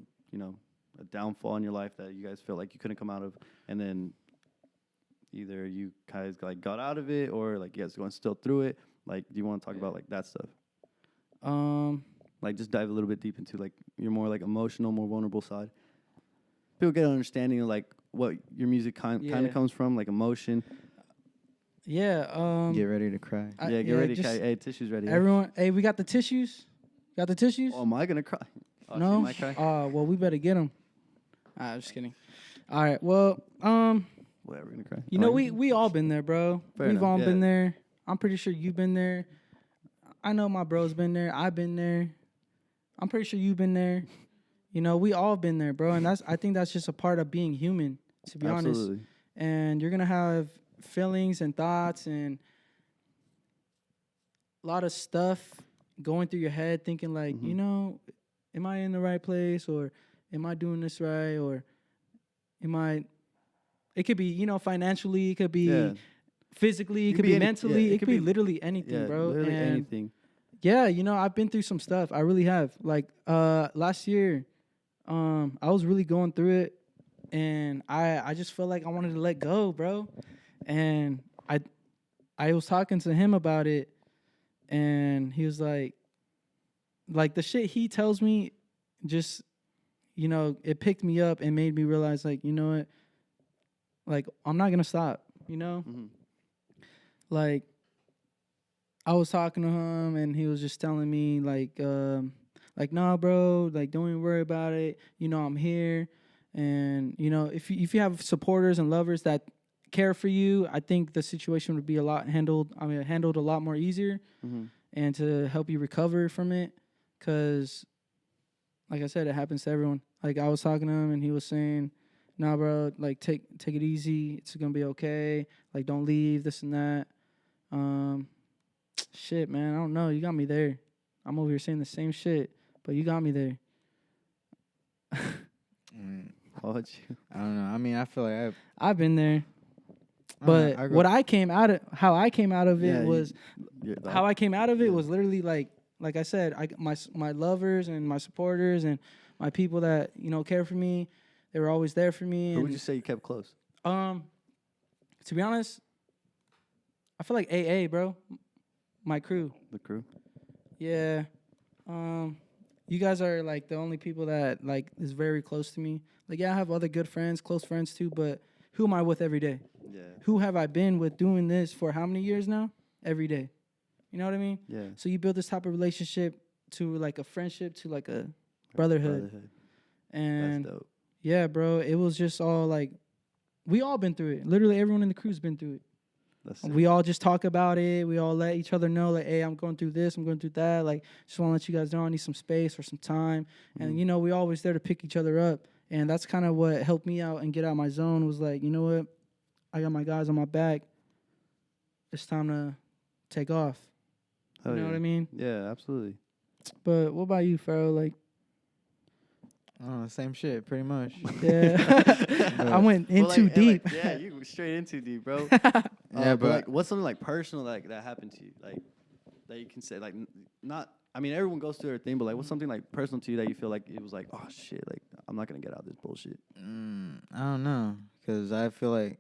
Speaker 5: a downfall in your life that you guys felt like you couldn't come out of, and then either you guys like got out of it or like you guys going still through it? Like, do you want to talk about like that stuff? Like, just dive a little bit deep into like your more like emotional, more vulnerable side. People get an understanding of like what your music kind
Speaker 1: Yeah.
Speaker 5: of comes from, like emotion.
Speaker 1: Yeah.
Speaker 4: Get ready to cry.
Speaker 5: Yeah, get ready.
Speaker 1: just
Speaker 5: Hey, tissues ready.
Speaker 1: Everyone, hey, we got the tissues. Got the tissues?
Speaker 5: Oh, am I gonna cry? Oh, she
Speaker 1: No.
Speaker 5: might cry.
Speaker 1: Well, we better get them. I'm just kidding. All right. Well,
Speaker 5: Whatever, gonna cry.
Speaker 1: you know,
Speaker 5: Alright.
Speaker 1: we all been there, bro.
Speaker 5: Fair
Speaker 1: We've
Speaker 5: enough,
Speaker 1: all
Speaker 5: yeah.
Speaker 1: been there. I'm pretty sure you've been there. I know my bro's been there. I've been there. I'm pretty sure you've been there. You know, we all been there, bro. And I think that's just a part of being human, to be honest.
Speaker 5: Absolutely.
Speaker 1: And you're gonna have feelings and thoughts and a lot of stuff going through your head, thinking like,
Speaker 5: Mm-hmm.
Speaker 1: you know, am I in the right place, or am I doing this right, or am I? It could be, you know, financially. It could be
Speaker 5: Yeah.
Speaker 1: physically. It
Speaker 5: Could
Speaker 1: could
Speaker 5: be
Speaker 1: be
Speaker 5: any-
Speaker 1: mentally.
Speaker 5: yeah,
Speaker 1: it could be literally anything,
Speaker 5: Yeah,
Speaker 1: bro.
Speaker 5: literally
Speaker 1: And
Speaker 5: anything.
Speaker 1: yeah, you know, I've been through some stuff. I really have. Like last year, I was really going through it, and I just felt like I wanted to let go, bro. And I was talking to him about it, and he was like the shit he tells me, just, you know, it picked me up and made me realize, like, you know what, like, I'm not gonna stop, you know.
Speaker 5: Mhm.
Speaker 1: Like, I was talking to him, and he was just telling me, like, nah, bro, like, don't even worry about it. You know, I'm here, and you know, if you have supporters and lovers that care for you, I think the situation would be handled a lot more easier,
Speaker 5: Mhm.
Speaker 1: and to help you recover from it, because, like I said, it happens to everyone. Like, I was talking to him, and he was saying, nah, bro, like, take it easy. It's gonna be okay. Like, don't leave, this and that. Shit, man, I don't know. You got me there. I'm over here saying the same shit, but you got me there.
Speaker 5: What about you?
Speaker 4: I don't know. I mean, I feel like
Speaker 1: I've been there,
Speaker 4: I don't know,
Speaker 1: but
Speaker 4: I go-
Speaker 1: how I came out of it
Speaker 5: Yeah,
Speaker 1: was
Speaker 5: You're
Speaker 1: how I came out of it
Speaker 5: yeah.
Speaker 1: was literally like I said, my lovers and my supporters and my people that, you know, care for me. They were always there for me.
Speaker 5: Who
Speaker 1: And
Speaker 5: would you say you kept close?
Speaker 1: to be honest, I feel like AA, bro. My crew.
Speaker 5: The crew.
Speaker 1: Yeah. You guys are like the only people that like is very close to me. Like, yeah, I have other good friends, close friends too, but who am I with every day?
Speaker 5: Yeah.
Speaker 1: Who have I been with doing this for how many years now? Every day. You know what I mean?
Speaker 5: Yeah.
Speaker 1: So you build this type of relationship to like a friendship, to like a brotherhood. And
Speaker 5: That's dope.
Speaker 1: yeah, bro, it was just all like, we all been through it. Literally everyone in the crew's been through it.
Speaker 5: That's
Speaker 1: We all just talk about it. We all let each other know, like, hey, I'm going through this, I'm going through that. Like, just want to let you guys know I need some space or some time. And, you know, we always there to pick each other up. And that's kind of what helped me out and get out of my zone, was like, you know what? I got my guys on my back. It's time to take off.
Speaker 5: Hell
Speaker 1: You know
Speaker 5: yeah.
Speaker 1: what I mean?
Speaker 5: Yeah, absolutely.
Speaker 1: But what about you, Pharaoh? Like,
Speaker 4: same shit, pretty much.
Speaker 1: yeah. I went in too deep.
Speaker 5: yeah, you went straight into deep, bro.
Speaker 4: Yeah, but
Speaker 5: like, what's something like personal like that happened to you, like that you can say, like not. I mean, everyone goes through their thing, but like, what's something like personal to you that you feel like it was like, oh shit, like I'm not gonna get out of this bullshit.
Speaker 4: I don't know, because I feel like,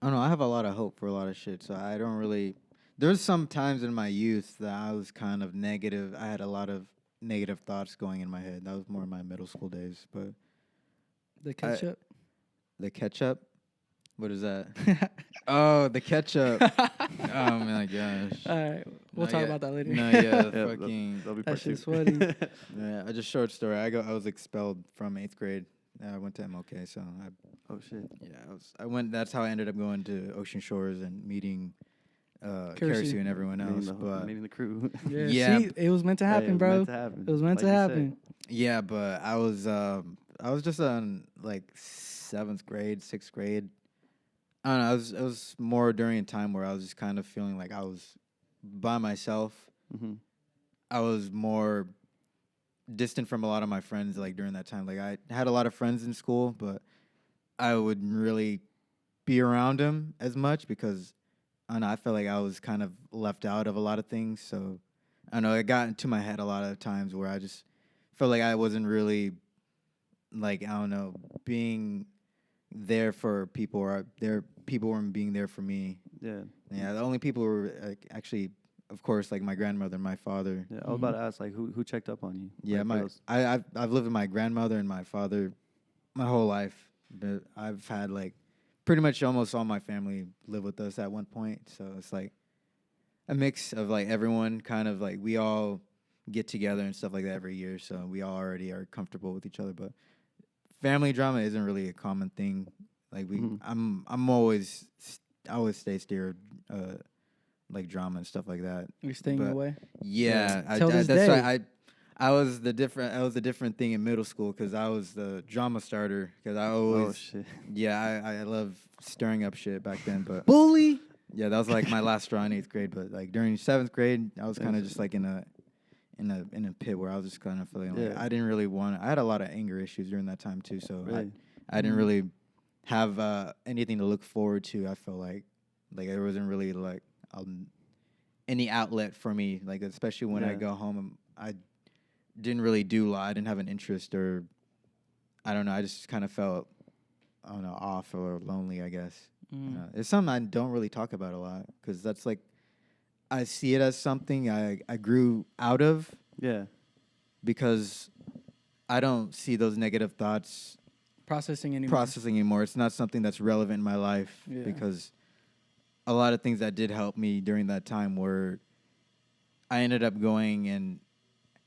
Speaker 4: I don't know, I have a lot of hope for a lot of shit, so I don't really, there's some times in my youth that I was kind of negative. I had a lot of negative thoughts going in my head. That was more in my middle school days, but
Speaker 1: The ketchup.
Speaker 4: the ketchup, what is that? Oh, the ketchup. Oh my gosh.
Speaker 1: All right. We'll
Speaker 4: No,
Speaker 1: talk
Speaker 4: yeah.
Speaker 1: about that later.
Speaker 4: No, yeah,
Speaker 5: Yeah,
Speaker 4: fucking.
Speaker 5: that'll be
Speaker 1: That
Speaker 5: part two.
Speaker 1: shit's funny.
Speaker 4: Yeah, just short story. I was expelled from 8th grade. I went to MOK, so
Speaker 5: Oh shit.
Speaker 4: I went. That's how I ended up going to Ocean Shores and meeting Kersu and everyone
Speaker 5: Naming
Speaker 4: else.
Speaker 5: the,
Speaker 4: But
Speaker 5: naming the crew.
Speaker 4: Yeah.
Speaker 1: See, it was meant to
Speaker 5: Hey,
Speaker 1: happen,
Speaker 5: it was
Speaker 1: bro.
Speaker 5: meant to happen.
Speaker 1: It was meant
Speaker 5: Like
Speaker 1: to
Speaker 5: you
Speaker 1: happen.
Speaker 4: yeah, but I was just on like 7th grade, 6th grade. I don't know. It was more during a time where I was just kind of feeling like I was by myself.
Speaker 5: Mm-hmm.
Speaker 4: I was more distant from a lot of my friends like during that time. Like I had a lot of friends in school, but I wouldn't really be around them as much because I don't know, I felt like I was kind of left out of a lot of things. So I don't know, it got into my head a lot of times where I just felt like I wasn't really like, I don't know, being there for people or people weren't being there for me.
Speaker 5: Yeah.
Speaker 4: Yeah, the only people were like, actually, of course, like my grandmother and my father.
Speaker 5: Yeah. I was about to ask, like, who checked up on you?
Speaker 4: Yeah,
Speaker 5: Like,
Speaker 4: I've lived with my grandmother and my father my whole life. But I've had like pretty much almost all my family live with us at one point. So it's like a mix of like everyone kind of like we all get together and stuff like that every year. So we all already are comfortable with each other. But family drama isn't really a common thing. Like I always stay steer like drama and stuff like that.
Speaker 1: You're staying
Speaker 4: But
Speaker 1: away.
Speaker 4: Yeah,
Speaker 1: Till this
Speaker 4: that's
Speaker 1: day.
Speaker 4: right. I was the different thing in middle school because I was the drama starter because I always
Speaker 5: oh shit.
Speaker 4: yeah I love stirring up shit back then. But
Speaker 1: Bully.
Speaker 4: yeah, that was like my last straw in 8th grade. But like during 7th grade, I was kind of just like in a pit where I was just kind of feeling like
Speaker 5: Yeah.
Speaker 4: I didn't really want. I had a lot of anger issues during that time too. So
Speaker 5: Really?
Speaker 4: I didn't really have anything to look forward to. I felt like there wasn't really like any outlet for me. Like especially when I
Speaker 5: Yeah.
Speaker 4: go home, I didn't really do a lot. I didn't have an interest or I don't know. I just kind of felt I don't know off or lonely. I guess. You know, it's something I don't really talk about a lot because that's like I see it as something I grew out of
Speaker 5: Yeah.
Speaker 4: because I don't see those negative thoughts
Speaker 1: Processing anymore.
Speaker 4: processing anymore. It's not something that's relevant in my life
Speaker 1: Yeah.
Speaker 4: because a lot of things that did help me during that time were I ended up going and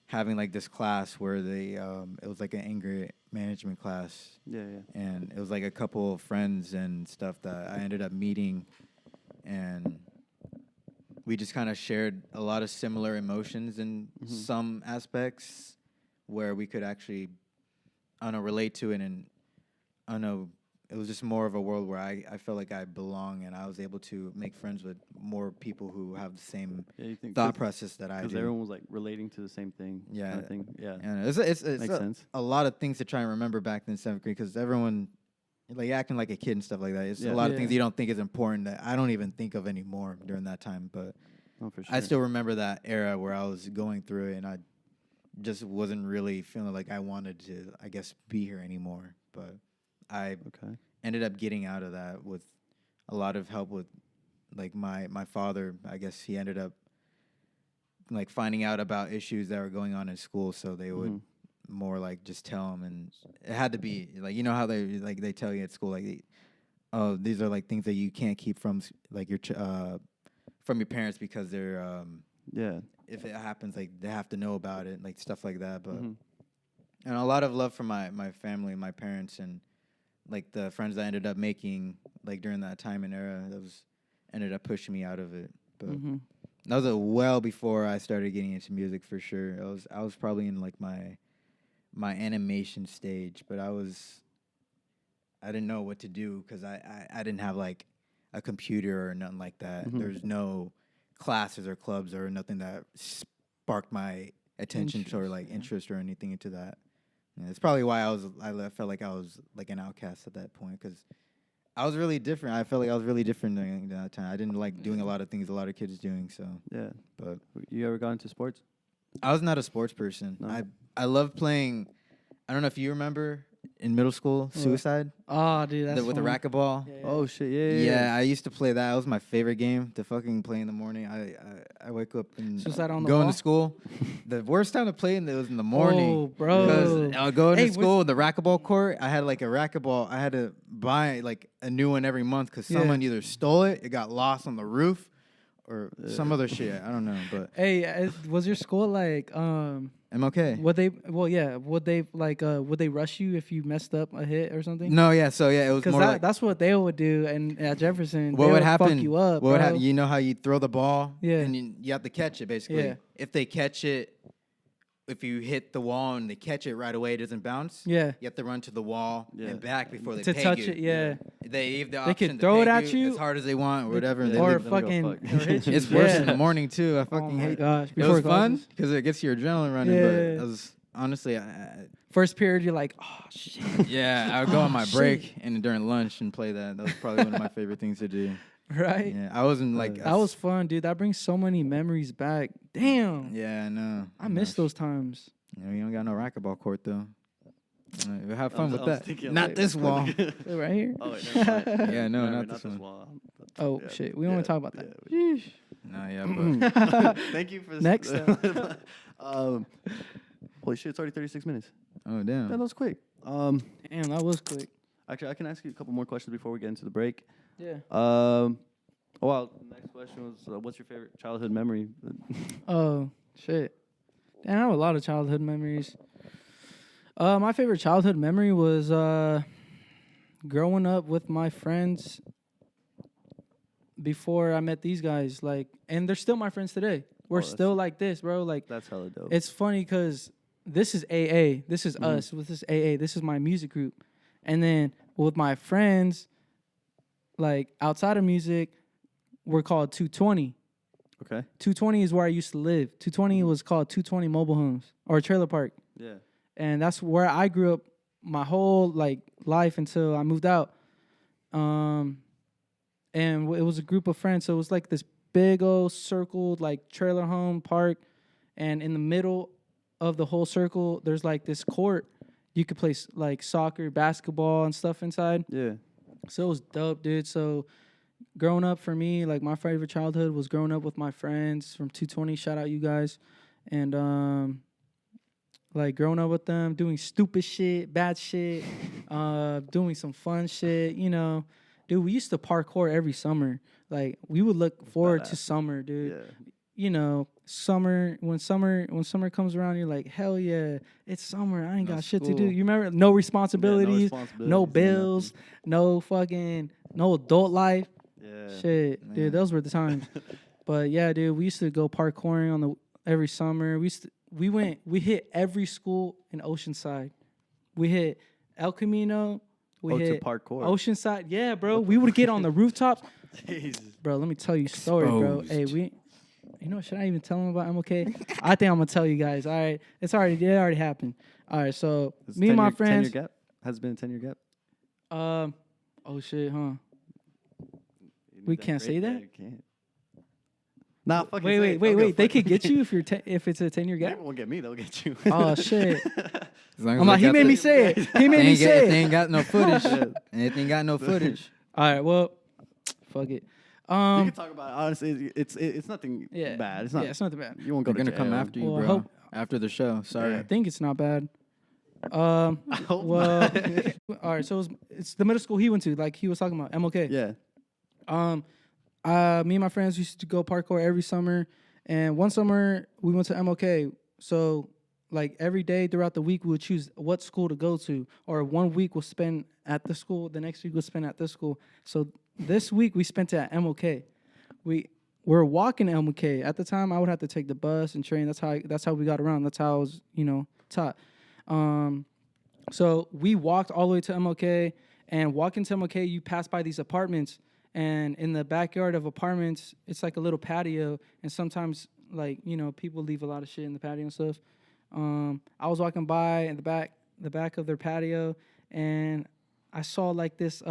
Speaker 4: having like this class where they it was like an anger management class.
Speaker 5: Yeah. Yeah.
Speaker 4: And it was like a couple of friends and stuff that I ended up meeting, and we just kind of shared a lot of similar emotions in some aspects where we could actually, I don't know, relate to it. And I don't know, it was just more of a world where I felt like I belong and I was able to make friends with more people who have the same
Speaker 5: Yeah. You think
Speaker 4: thought process that I
Speaker 5: because
Speaker 4: do.
Speaker 5: everyone was like relating to the same thing.
Speaker 4: Yeah.
Speaker 5: Kind of thing. Yeah.
Speaker 4: And it's
Speaker 5: Makes sense.
Speaker 4: a lot of things to try and remember back in 7th grade because everyone like acting like a kid and stuff like that. It's
Speaker 5: Yeah.
Speaker 4: a lot of
Speaker 1: Yeah.
Speaker 4: things you don't think is important that I don't even think of anymore during that time. But
Speaker 5: Oh, for sure.
Speaker 4: I still remember that era where I was going through it and I just wasn't really feeling like I wanted to, I guess, be here anymore. But I
Speaker 5: Okay.
Speaker 4: ended up getting out of that with a lot of help with like my father. I guess he ended up like finding out about issues that were going on in school, so they would more like just tell him, and it had to be like you know how they tell you at school like, oh, these are like things that you can't keep from like your from your parents because they're
Speaker 5: Yeah.
Speaker 4: if it happens like they have to know about it, like stuff like that. But and a lot of love from my family, my parents, and like the friends I ended up making like during that time and era that was ended up pushing me out of it. But that was well before I started getting into music for sure. I was probably in like my animation stage, but I didn't know what to do because I didn't have like a computer or nothing like that. There's no classes or clubs or nothing that sparked my attention or like interest or anything into that. And it's probably why I felt like I was like an outcast at that point because I was really different. I felt like I was really different during that time. I didn't like doing a lot of things a lot of kids doing. So
Speaker 5: Yeah.
Speaker 4: but
Speaker 5: You ever got into sports?
Speaker 4: I was not a sports person.
Speaker 5: No?
Speaker 4: I love playing. I don't know if you remember in middle school, Suicide
Speaker 1: Oh, dude, that's
Speaker 4: with the
Speaker 1: fun.
Speaker 4: racquetball.
Speaker 1: Yeah.
Speaker 5: Oh shit! Yeah.
Speaker 4: Yeah, I used to play that. That was my favorite game to fucking play in the morning. I wake up and
Speaker 1: Suicide on the
Speaker 4: going
Speaker 1: wall?
Speaker 4: to school. The worst time to play it was in the morning.
Speaker 1: Oh, bro.
Speaker 4: Because I would go
Speaker 1: Hey,
Speaker 4: to school, the racquetball court. I had like a racquetball. I had to buy like a new one every month because
Speaker 1: Yeah.
Speaker 4: someone either stole it, it got lost on the roof, or some other shit. I don't know, but
Speaker 1: Hey, was your school like
Speaker 4: I'm okay.
Speaker 1: would they would they rush you if you messed up a hit or something?
Speaker 4: No, yeah. So yeah, it was
Speaker 1: Because
Speaker 4: more like
Speaker 1: that's what they would do, and at Jefferson,
Speaker 4: what
Speaker 1: they
Speaker 4: would happen.
Speaker 1: fuck you up,
Speaker 4: what would
Speaker 1: bro.
Speaker 4: happen? You know how you throw the ball,
Speaker 1: Yeah.
Speaker 4: and you have to catch it basically.
Speaker 1: Yeah.
Speaker 4: If they catch it, if you hit the wall and they catch it right away, it doesn't bounce.
Speaker 1: Yeah.
Speaker 4: You have to run to the wall and back before they
Speaker 1: To
Speaker 4: peg
Speaker 1: touch
Speaker 4: you.
Speaker 1: it, yeah.
Speaker 4: They have the
Speaker 1: They
Speaker 4: option
Speaker 1: could
Speaker 4: to
Speaker 1: throw it
Speaker 4: peg
Speaker 1: at you,
Speaker 4: as hard as they want or whatever. And they
Speaker 1: or
Speaker 4: leave-
Speaker 1: fucking or hit you.
Speaker 4: it's worse in
Speaker 1: Yeah.
Speaker 4: the morning too. I
Speaker 1: Oh
Speaker 4: fucking
Speaker 1: my
Speaker 4: hate.
Speaker 1: gosh!
Speaker 4: It
Speaker 1: Before
Speaker 4: was fun
Speaker 1: classes?
Speaker 4: because it gets your adrenaline running.
Speaker 1: Yeah.
Speaker 4: But it was honestly,
Speaker 1: First period, you're like, oh shit.
Speaker 4: yeah, I would go on my
Speaker 1: Shit.
Speaker 4: break and during lunch and play that. That was probably one of my favorite things to do.
Speaker 1: Right?
Speaker 4: Yeah, I wasn't like
Speaker 1: That was fun, dude. That brings so many memories back. Damn.
Speaker 4: Yeah, I know.
Speaker 1: I miss those times.
Speaker 4: You know, you don't got no racquetball court though. We'll have fun with
Speaker 5: I was
Speaker 4: that.
Speaker 5: thinking,
Speaker 4: Not
Speaker 5: like-
Speaker 4: this wall.
Speaker 1: Right here?
Speaker 5: Oh, wait, never mind.
Speaker 4: Yeah, no,
Speaker 5: Never,
Speaker 4: not this one.
Speaker 5: wall.
Speaker 1: Oh
Speaker 5: Yeah,
Speaker 1: shit. We don't want to talk about that. Sheesh.
Speaker 4: No, yeah, but
Speaker 5: Thank you for this.
Speaker 1: Next
Speaker 5: Holy shit, it's already 36 minutes.
Speaker 4: oh
Speaker 5: Yeah,
Speaker 4: damn.
Speaker 5: that was quick.
Speaker 1: Damn, that was quick.
Speaker 5: Actually, I can ask you a couple more questions before we get into the break.
Speaker 1: Yeah.
Speaker 5: Well, the next question was, what's your favorite childhood memory?
Speaker 1: Oh shit. Damn, I have a lot of childhood memories. My favorite childhood memory was growing up with my friends before I met these guys. Like, and they're still my friends today. We're
Speaker 5: that's-
Speaker 1: still like this, bro. Like,
Speaker 5: That's hella dope.
Speaker 1: it's funny because this is AA. This is us. With this AA. This is my music group. And then with my friends, like outside of music, we're called 220.
Speaker 5: Okay.
Speaker 1: 220 is where I used to live. 220 was called 220 Mobile Homes or Trailer Park.
Speaker 5: Yeah.
Speaker 1: And that's where I grew up my whole like life until I moved out. And it was a group of friends. So it was like this big old circled like trailer home park. And in the middle of the whole circle, there's like this court. You could play like soccer, basketball, and stuff inside.
Speaker 5: Yeah.
Speaker 1: So it was dope, dude. So growing up for me, like my favorite childhood was growing up with my friends from 220. Shout out you guys. And like growing up with them, doing stupid shit, bad shit, doing some fun shit, you know. Dude, we used to parkour every summer. Like we would look forward to
Speaker 5: badass.
Speaker 1: summer, dude.
Speaker 5: Yeah.
Speaker 1: You know, summer when summer comes around, you're like, hell yeah, it's summer. I ain't
Speaker 4: No
Speaker 1: got shit to
Speaker 4: school.
Speaker 1: do. You remember no responsibilities, no
Speaker 5: responsibilities,
Speaker 1: bills, no adult life.
Speaker 5: Yeah.
Speaker 1: Shit,
Speaker 4: Man.
Speaker 1: dude, those were the times. But yeah, dude, we used to go parkouring on every summer. We hit every school in Oceanside. We hit El Camino. We
Speaker 5: Oh, to
Speaker 1: hit
Speaker 5: parkour.
Speaker 1: Oceanside. Yeah, bro. We would get on the rooftops.
Speaker 5: Jesus.
Speaker 1: Bro, let me tell you a story, bro. Hey, you know, should I even tell them about MLK? I think I'm gonna tell you guys. All right, it already happened. All right, so
Speaker 5: It's
Speaker 1: me and my
Speaker 5: 10-year
Speaker 1: friends.
Speaker 5: gap? Has it been a 10-year gap?
Speaker 1: Oh shit, huh?
Speaker 5: You
Speaker 1: We
Speaker 5: need that
Speaker 1: can't say
Speaker 5: grade? Yeah,
Speaker 1: that?
Speaker 5: you can't. Nah, fucking say it.
Speaker 1: Wait.
Speaker 5: Don't give a
Speaker 1: They
Speaker 5: fuck.
Speaker 1: could get you if if it's a 10-year
Speaker 5: They
Speaker 1: gap.
Speaker 5: won't get me. They'll get you.
Speaker 1: Oh shit.
Speaker 4: As long as
Speaker 1: I'm like,
Speaker 4: they
Speaker 1: he
Speaker 4: got
Speaker 1: made
Speaker 4: the-
Speaker 1: me say it. He made
Speaker 4: They
Speaker 1: me
Speaker 4: ain't,
Speaker 1: say
Speaker 4: they
Speaker 1: it.
Speaker 4: ain't got no footage. And if they ain't got no footage.
Speaker 1: All right, well, fuck it.
Speaker 5: You can talk about it. Honestly, it's nothing
Speaker 1: Yeah,
Speaker 5: bad. It's not.
Speaker 1: Yeah, it's not that bad.
Speaker 5: You won't go
Speaker 4: They're
Speaker 5: to
Speaker 4: gonna come
Speaker 5: jail.
Speaker 4: after you,
Speaker 1: Well, I
Speaker 4: bro.
Speaker 1: hope-
Speaker 4: After the show. Sorry.
Speaker 1: I think it's not bad.
Speaker 5: I hope
Speaker 1: Well,
Speaker 5: not.
Speaker 1: all right. So it's the middle school he went to, like he was talking about, MLK.
Speaker 5: Yeah.
Speaker 1: Me and my friends used to go parkour every summer, and one summer we went to MLK. So, like every day throughout the week, we would choose what school to go to, or 1 week we'll spend at the school, the next week we'll spend at this school. So this week we spent it at MLK. We're walking to MLK. At the time, I would have to take the bus and train. That's how we got around. That's how I was, taught. So we walked all the way to MLK, and walking to MLK, you pass by these apartments, and in the backyard of apartments, it's like a little patio, and sometimes, people leave a lot of shit in the patio and stuff. I was walking by in the back of their patio, and I saw like this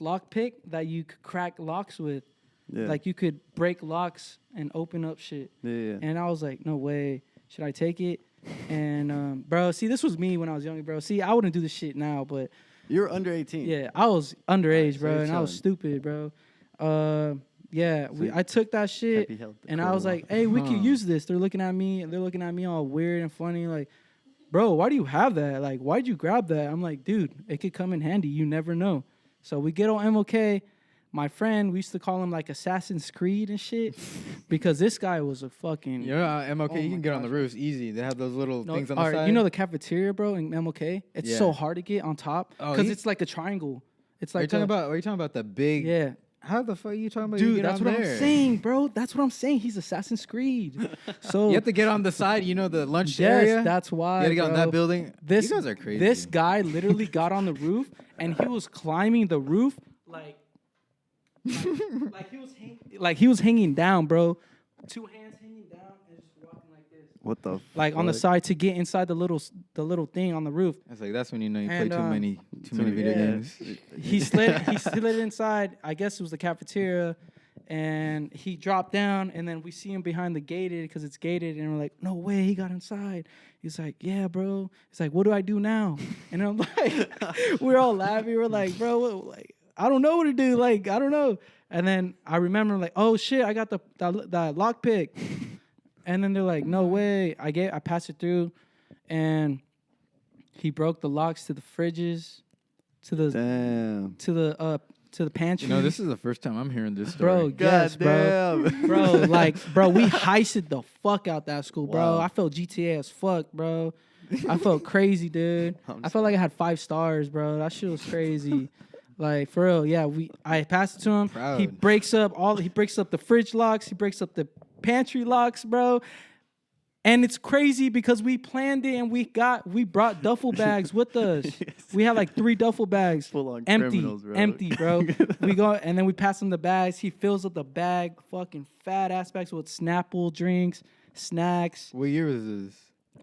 Speaker 1: lock pick that you could crack locks with.
Speaker 5: Yeah.
Speaker 1: Like you could break locks and open up shit.
Speaker 5: Yeah.
Speaker 1: And I was like, no way. Should I take it? And bro, see, this was me when I was younger, bro. See, I wouldn't do this shit now, but
Speaker 5: You're under 18.
Speaker 1: yeah, I was underage,
Speaker 5: so
Speaker 1: bro,
Speaker 5: you're
Speaker 1: and I was
Speaker 5: chilling.
Speaker 1: stupid, bro. Yeah, I took that shit,
Speaker 5: be held
Speaker 1: and I was like, hey, we could use this. They're looking at me, and they're looking at me all weird and funny, like, bro, why do you have that? Like, why'd you grab that? I'm like, dude, it could come in handy. You never know. So we get on MLK. my friend, we used to call him like Assassin's Creed and shit because this guy was a fucking.
Speaker 4: You know, MLK,
Speaker 1: Oh
Speaker 4: you
Speaker 1: my
Speaker 4: can get on the
Speaker 1: gosh.
Speaker 4: roofs easy. They have those little
Speaker 1: No,
Speaker 4: things on the
Speaker 1: alright,
Speaker 4: side.
Speaker 1: you know the cafeteria, bro, in MLK? It's
Speaker 4: Yeah.
Speaker 1: so hard to get on top
Speaker 4: Oh,
Speaker 1: because
Speaker 4: he-
Speaker 1: it's like a triangle. It's
Speaker 4: Are you
Speaker 1: like
Speaker 4: talking about? Are you talking about the big?
Speaker 1: yeah.
Speaker 4: How the fuck are you talking about? you
Speaker 1: Dude,
Speaker 4: get
Speaker 1: that's
Speaker 4: on
Speaker 1: what
Speaker 4: there?
Speaker 1: I'm saying, bro. That's what I'm saying. He's Assassin's Creed. So
Speaker 4: You have to get on the side. You know the lunch
Speaker 1: yes,
Speaker 4: area.
Speaker 1: that's why.
Speaker 4: You gotta get on
Speaker 1: bro.
Speaker 4: that building.
Speaker 1: This
Speaker 4: You guys are crazy.
Speaker 1: This guy literally got on the roof and he was climbing the roof like he was hanging down, bro. 2 hands hanging down and just walking like this.
Speaker 5: What the?
Speaker 1: Like on the
Speaker 5: fuck?
Speaker 1: side to get inside the little thing on the roof.
Speaker 4: It's like that's when you know you
Speaker 1: And,
Speaker 4: play too many video
Speaker 1: yeah.
Speaker 4: games.
Speaker 1: He slid inside. I guess it was the cafeteria, and he dropped down. And then we see him behind the gated because it's gated, and we're like, "No way, he got inside." He's like, "Yeah, bro." He's like, "What do I do now?" And I'm like, we're all laughing. We're like, "Bro, what, like I don't know what to do. Like I don't know." And then I remember like, "Oh shit, I got the lock pick." And then they're like, "No way." I passed it through, and he broke the locks to the fridges, to the
Speaker 5: Damn.
Speaker 1: to the pantry.
Speaker 4: You know, this is the first time I'm hearing this story.
Speaker 1: bro. Yes, bro.
Speaker 5: damn.
Speaker 1: Bro, like, bro, we heisted the fuck out that school, bro.
Speaker 5: Wow.
Speaker 1: I felt GTA as fuck, bro. I felt crazy, dude. I felt like I had 5 stars, bro. That shit was crazy. Like for real, yeah. I passed it to him.
Speaker 4: Proud.
Speaker 1: He breaks up the fridge locks. He breaks up the pantry locks, bro. And it's crazy because we planned it and we brought duffel bags with us. We had like 3 duffel bags,
Speaker 5: Full-on
Speaker 1: empty,
Speaker 5: criminals, bro.
Speaker 1: empty, bro. We go and then we pass him the bags. He fills up the bag, fucking fat ass bags with Snapple drinks, snacks.
Speaker 4: What year was this?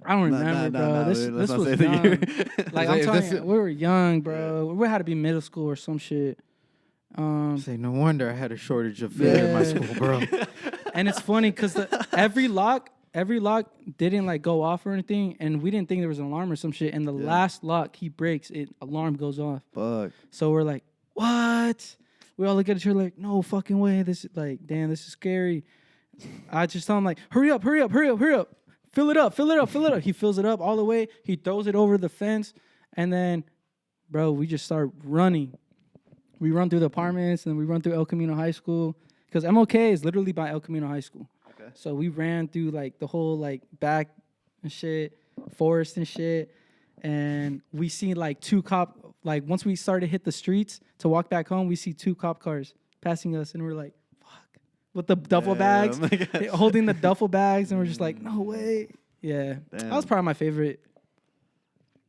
Speaker 1: I don't
Speaker 5: Nah,
Speaker 1: remember,
Speaker 5: nah,
Speaker 1: bro.
Speaker 5: nah,
Speaker 1: this
Speaker 5: let's
Speaker 1: this
Speaker 5: not
Speaker 1: was
Speaker 5: say the
Speaker 1: young.
Speaker 5: year.
Speaker 1: Like
Speaker 4: Is
Speaker 1: I'm
Speaker 4: this
Speaker 1: telling
Speaker 4: it?
Speaker 1: you, we were young, bro. We had to be middle school or some shit.
Speaker 4: Say no wonder I had a shortage of food in my
Speaker 1: Yeah.
Speaker 4: school, bro.
Speaker 1: And it's funny because every lock didn't like go off or anything, and we didn't think there was an alarm or some shit. And the last lock he breaks, alarm goes off.
Speaker 5: Fuck.
Speaker 1: So we're like, what? We all look at each other like, no fucking way. This is like, damn, this is scary. I just tell him like, hurry up. Fill it up. He fills it up all the way. He throws it over the fence, and then, bro, we just start running. We run through the apartments, and then we run through El Camino High School because MLK is literally by El Camino High School.
Speaker 5: Okay.
Speaker 1: So we ran through like the whole like back and shit, forest and shit, and we see like 2 cop. Like once we started to hit the streets to walk back home, we see 2 cop cars passing us, and we're like, "Fuck!" With the duffel bags,
Speaker 5: my gosh.
Speaker 1: holding the duffel bags, and we're just like, "No way!" Yeah, that was
Speaker 5: Damn.
Speaker 1: probably my favorite.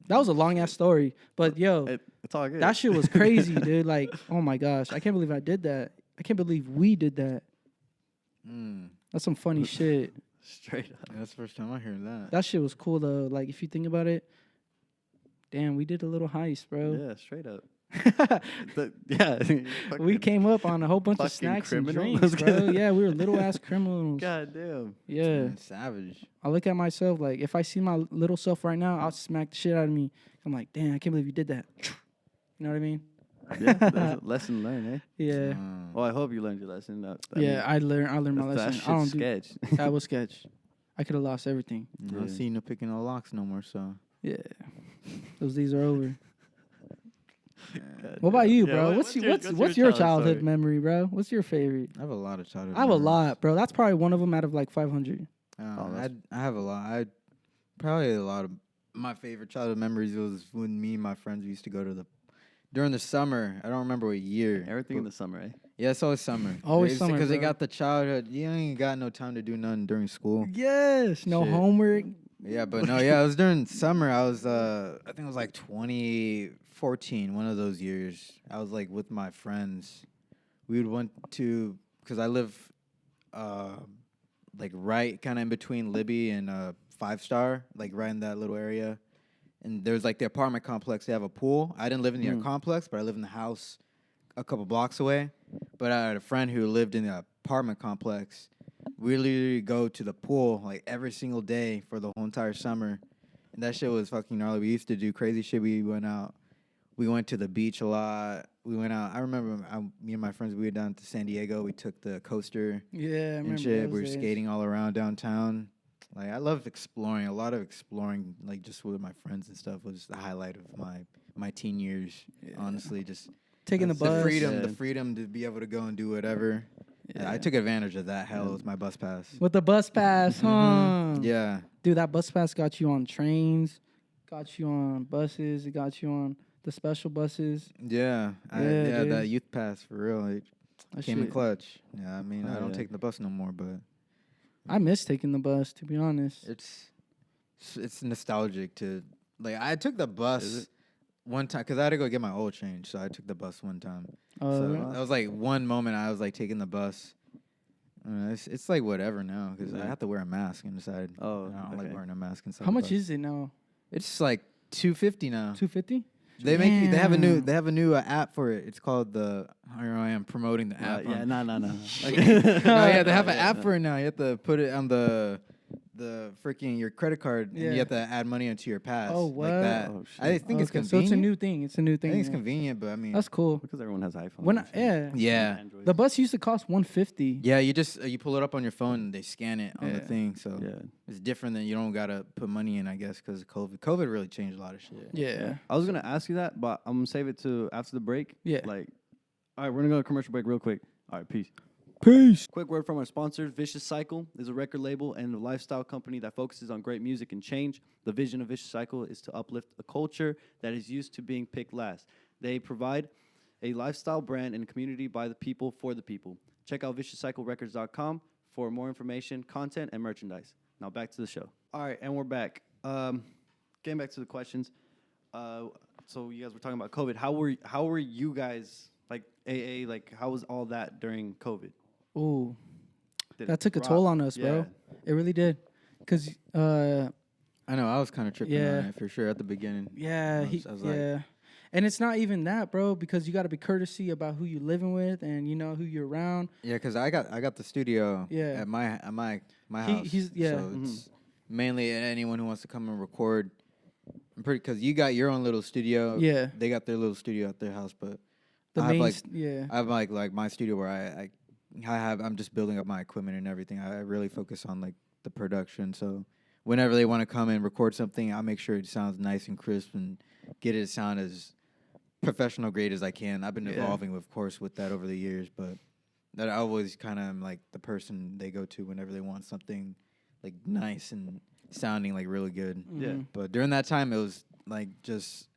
Speaker 1: That was a long ass story, but yo,
Speaker 5: It's all good.
Speaker 1: that shit was crazy, dude. Like, oh my gosh, I can't believe I did that. I can't believe we did that. That's some funny shit.
Speaker 5: Straight up.
Speaker 4: That's the first time I'm hearing that.
Speaker 1: That shit was cool though. Like if you think about it, damn, we did a little heist, bro.
Speaker 5: Yeah, straight up. Yeah.
Speaker 1: We came up on a whole bunch of
Speaker 5: fucking
Speaker 1: snacks and
Speaker 5: criminals.
Speaker 1: drinks, bro. Yeah, we were little ass criminals.
Speaker 5: God damn.
Speaker 1: Yeah,
Speaker 4: Man, savage.
Speaker 1: I look at myself like if I see my little self right now, I'll smack the shit out of me. I'm like, damn, I can't believe you did that. You know what I mean?
Speaker 5: Yeah, that's a lesson learned, eh?
Speaker 1: Yeah,
Speaker 5: Well, I hope you learned your lesson.
Speaker 1: I learned my
Speaker 5: that
Speaker 1: lesson. I don't
Speaker 5: shit's
Speaker 1: do
Speaker 5: sketch.
Speaker 1: that was sketch. I could have lost everything.
Speaker 4: I don't see no picking no locks no more. So
Speaker 1: Yeah, those days are over.
Speaker 5: God
Speaker 1: What about
Speaker 5: damn.
Speaker 1: you,
Speaker 5: Yeah,
Speaker 1: bro? What's your childhood
Speaker 5: story?
Speaker 1: memory, bro? What's your favorite?
Speaker 4: I have a lot of childhood.
Speaker 1: I have a
Speaker 4: memories.
Speaker 1: lot, bro. That's probably one of them out of like 500.
Speaker 4: I have a lot. Probably a lot of my favorite childhood memories was when me and my friends used to go to during the summer. I don't remember what year.
Speaker 5: Everything in
Speaker 4: but-
Speaker 5: the summer, eh?
Speaker 4: Yeah, it's always summer.
Speaker 1: Always summer,
Speaker 4: because they
Speaker 1: bro.
Speaker 4: got the childhood. You ain't got no time to do nothing during school.
Speaker 1: Yes, no
Speaker 4: Shit.
Speaker 1: homework.
Speaker 4: Yeah, but no, yeah, it was during summer. I was, I think it was like 2014, one of those years. I was like with my friends. We would went to, because I live, like right kind of in between Libby and 5 Star, like right in that little area. And there's like the apartment complex. They have a pool. I didn't live in the complex, but I live in the house a couple blocks away. But I had a friend who lived in the apartment complex. We literally go to the pool like every single day for the whole entire summer. And that shit was fucking gnarly. We used to do crazy shit. We went out. We went to the beach a lot. We went out. I remember me and my friends, we went down to San Diego. We took the coaster
Speaker 1: Yeah, I remember
Speaker 4: and shit.
Speaker 1: those
Speaker 4: We were
Speaker 1: days.
Speaker 4: skating all around downtown. Like, I loved exploring. A lot of exploring, like, just with my friends and stuff was the highlight of my teen years. Honestly, just
Speaker 1: taking the
Speaker 5: That's
Speaker 1: bus.
Speaker 4: the
Speaker 5: Yeah.
Speaker 4: freedom to be able to go and do whatever. Yeah, I took advantage of that. Hell, with my bus pass.
Speaker 1: With the bus pass, huh?
Speaker 4: Mhm. Yeah.
Speaker 1: Dude, that bus pass got you on trains, got you on buses, it got you on the special buses.
Speaker 4: Yeah,
Speaker 1: Yeah, dude.
Speaker 4: that youth pass for real. It
Speaker 1: That
Speaker 4: came in
Speaker 1: shit-
Speaker 4: clutch. Yeah, I mean, I
Speaker 5: Oh,
Speaker 4: don't
Speaker 5: yeah.
Speaker 4: take the bus no more, but
Speaker 1: I miss taking the bus, to be honest.
Speaker 4: it's nostalgic to like. I took the
Speaker 5: Is
Speaker 4: bus
Speaker 5: it?
Speaker 4: one time because I had to go get my oil change, so I took the bus one time.
Speaker 1: Oh,
Speaker 4: So
Speaker 1: yeah.
Speaker 4: that was like one moment I was like taking the bus. It's like whatever now because I
Speaker 5: Yeah.
Speaker 4: have to wear a mask inside.
Speaker 5: Oh,
Speaker 4: I don't like
Speaker 5: okay.
Speaker 4: wearing a mask inside.
Speaker 1: How
Speaker 4: the
Speaker 1: much
Speaker 4: bus.
Speaker 1: is it now?
Speaker 4: It's like $250 now.
Speaker 1: $250?
Speaker 4: They make you. They have a new.
Speaker 1: Damn.
Speaker 4: They have a new app for it. It's called the. Here I am promoting the app.
Speaker 5: Yeah,
Speaker 4: on-
Speaker 5: no.
Speaker 4: No, yeah, they have an app for it now. You have to put it on the freaking your credit card, and
Speaker 1: Yeah.
Speaker 4: you have to add money into your pass.
Speaker 1: Oh,
Speaker 4: Like
Speaker 1: what?
Speaker 4: that.
Speaker 5: Oh, shit.
Speaker 4: I think it's
Speaker 1: Okay,
Speaker 4: convenient.
Speaker 1: so it's a new thing. It's a new
Speaker 4: I
Speaker 1: thing.
Speaker 4: think it's
Speaker 1: yeah.
Speaker 4: convenient, but I mean,
Speaker 1: That's cool.
Speaker 5: Because everyone has iPhones.
Speaker 1: When
Speaker 5: and shit.
Speaker 1: yeah,
Speaker 4: yeah,
Speaker 5: Androids.
Speaker 1: the bus used to cost $150.
Speaker 4: yeah. You just you pull it up on your phone, and they scan it on the
Speaker 1: Yeah.
Speaker 4: thing. So
Speaker 5: Yeah.
Speaker 4: it's different than you don't gotta put money in, I guess, because of COVID. COVID really changed a lot of shit.
Speaker 1: Yeah.
Speaker 5: I was gonna ask you that, but I'm gonna save it to after the break.
Speaker 1: Yeah.
Speaker 5: Like, all right, we're gonna go to commercial break real quick. All right, peace.
Speaker 1: Peace.
Speaker 5: Quick word from our sponsors. Vicious Cycle is a record label and a lifestyle company that focuses on great music and change. The vision of Vicious Cycle is to uplift a culture that is used to being picked last. They provide a lifestyle brand and community by the people for the people. Check out ViciousCycleRecords.com for more information, content, and merchandise. Now back to the show. All right, and we're back. Getting back to the questions. So you guys were talking about COVID. How were you guys like AA? Like how was all that during COVID?
Speaker 1: Ooh,
Speaker 5: Did
Speaker 1: that
Speaker 5: it
Speaker 1: took a
Speaker 5: rock?
Speaker 1: toll on us, bro.
Speaker 5: Yeah.
Speaker 1: It really did. Cause
Speaker 4: I know I was kind of tripping
Speaker 1: Yeah.
Speaker 4: on it for sure at the beginning.
Speaker 1: yeah,
Speaker 4: I was like-
Speaker 1: yeah. And it's not even that, bro, because you got to be courtesy about who you living with and you know who you're around.
Speaker 4: Yeah, because I got the studio
Speaker 1: Yeah.
Speaker 4: at my
Speaker 1: He-
Speaker 4: house.
Speaker 1: he's- yeah.
Speaker 4: So it's mainly anyone who wants to come and record. I'm pretty because you got your own little studio.
Speaker 1: Yeah.
Speaker 4: They got their little studio at their house, but
Speaker 1: The
Speaker 4: I have
Speaker 1: main,
Speaker 4: like
Speaker 1: yeah,
Speaker 4: I have like my studio where I'm just building up my equipment and everything. I really focus on like the production. So whenever they want to come and record something, I'll make sure it sounds nice and crisp and get it to sound as professional grade as I can. I've been
Speaker 1: Yeah.
Speaker 4: evolving, of course, with that over the years, but that I always kind of am like the person they go to whenever they want something like nice and sounding like really good.
Speaker 5: Yeah.
Speaker 1: Mhm.
Speaker 4: But during that time, it was like just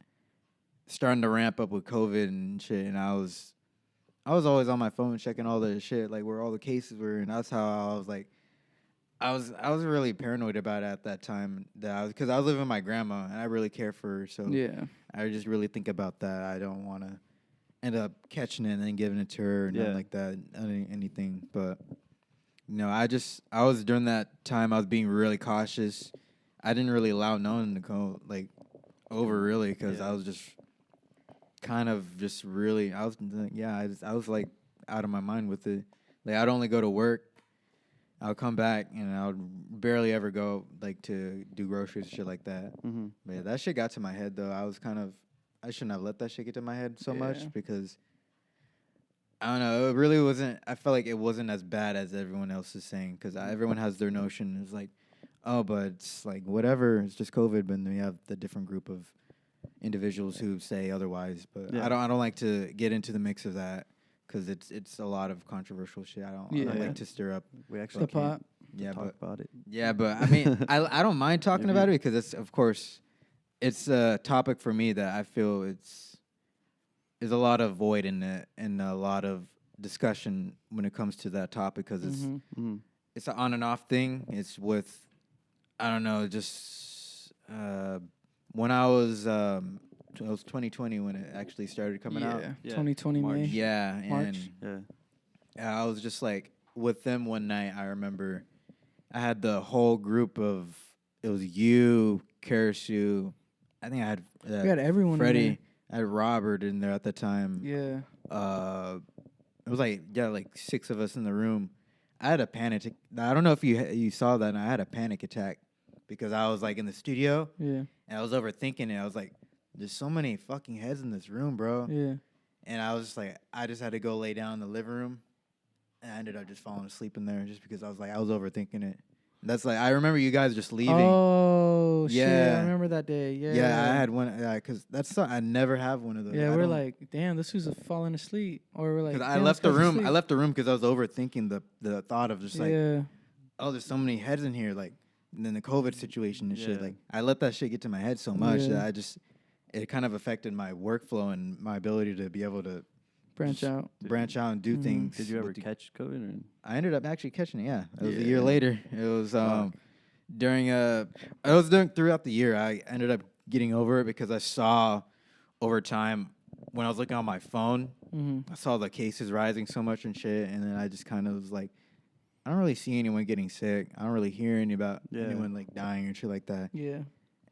Speaker 4: starting to ramp up with COVID and shit, and I was always on my phone checking all the shit, like where all the cases were, and that's how I was like, I was really paranoid about it at that time, because I was living with my grandma and I really care for her, so
Speaker 1: yeah,
Speaker 4: I just really think about that. I don't want to end up catching it and then giving it to her or
Speaker 5: Yeah.
Speaker 4: nothing like that, anything. But I was during that time I was being really cautious. I didn't really allow no one to go like over really because
Speaker 5: Yeah.
Speaker 4: I was just kind of just really I was like out of my mind with it. Like I'd only go to work, I'll come back and I would barely ever go like to do groceries and shit like that.
Speaker 5: Mm-hmm.
Speaker 4: But yeah, that shit got to my head though. I shouldn't have let that shit get to my head so
Speaker 1: Yeah.
Speaker 4: much because I don't know. It really wasn't. I felt like it wasn't as bad as everyone else is saying because everyone has their notion. It's like, oh, but it's like whatever. It's just COVID. But then we have the different group of individuals who say otherwise. But
Speaker 5: Yeah.
Speaker 4: I don't like to get into the mix of that because it's a lot of controversial shit. I don't
Speaker 1: Yeah.
Speaker 4: like to stir up.
Speaker 5: We actually
Speaker 1: the pot.
Speaker 4: Yeah,
Speaker 5: talk
Speaker 4: but
Speaker 5: about it.
Speaker 4: yeah, but I mean, I don't mind talking about it because it's of course it's a topic for me that I feel there's a lot of void in it and a lot of discussion when it comes to that topic because
Speaker 1: Mhm.
Speaker 5: Mm-hmm.
Speaker 4: it's an on and off thing. It's with I don't know, just when I was it was 2020 when it actually started coming out.
Speaker 1: Yeah,
Speaker 5: Yeah.
Speaker 1: 2020
Speaker 5: March.
Speaker 1: May.
Speaker 4: Yeah,
Speaker 1: March.
Speaker 4: and
Speaker 5: Yeah.
Speaker 4: I was just like with them one night. I remember I had the whole group of it was you, Karasu. I think I had
Speaker 1: We had everyone in
Speaker 4: Freddie. I had Robert in there at the time.
Speaker 1: Yeah.
Speaker 4: It was like like 6 of us in the room. I had a panic. I don't know if you saw that. And I had a panic attack because I was like in the studio
Speaker 1: Yeah.
Speaker 4: and I was overthinking it. I was like, "There's so many fucking heads in this room, bro."
Speaker 1: Yeah.
Speaker 4: And I was just like, I just had to go lay down in the living room, and I ended up just falling asleep in there just because I was overthinking it. That's like I remember you guys just leaving.
Speaker 1: Oh shit! I
Speaker 4: Yeah.
Speaker 1: remember that day. Yeah.
Speaker 4: Yeah, I had one because I never have one of those.
Speaker 1: Yeah,
Speaker 4: I
Speaker 1: we're
Speaker 4: don't-
Speaker 1: like, damn, this was falling asleep, or we're like,
Speaker 4: Because I
Speaker 1: damn,
Speaker 4: left
Speaker 1: this
Speaker 4: the
Speaker 1: guy's
Speaker 4: room. I
Speaker 1: asleep.
Speaker 4: left the room because I was overthinking the thought of just like,
Speaker 1: yeah,
Speaker 4: oh, there's so many heads in here. Like, and then the COVID situation and shit.
Speaker 5: Yeah.
Speaker 4: Like, I let that shit get to my head so much
Speaker 1: Yeah.
Speaker 4: that it kind of affected my workflow and my ability to be able to
Speaker 1: branch out.
Speaker 4: branch out and do
Speaker 1: Mhm.
Speaker 4: things.
Speaker 5: Did you ever
Speaker 4: with the-
Speaker 5: catch COVID? Or?
Speaker 4: I ended up actually catching it. Yeah, it was a
Speaker 5: Yeah.
Speaker 4: year later. It was throughout the year. I ended up getting over it because I saw over time when I was looking on my phone,
Speaker 1: Mm-hmm.
Speaker 4: I saw the cases rising so much and shit, and then I just kind of was like, I don't really see anyone getting sick. I don't really hear about
Speaker 5: Yeah.
Speaker 4: anyone like dying or shit like that.
Speaker 1: Yeah.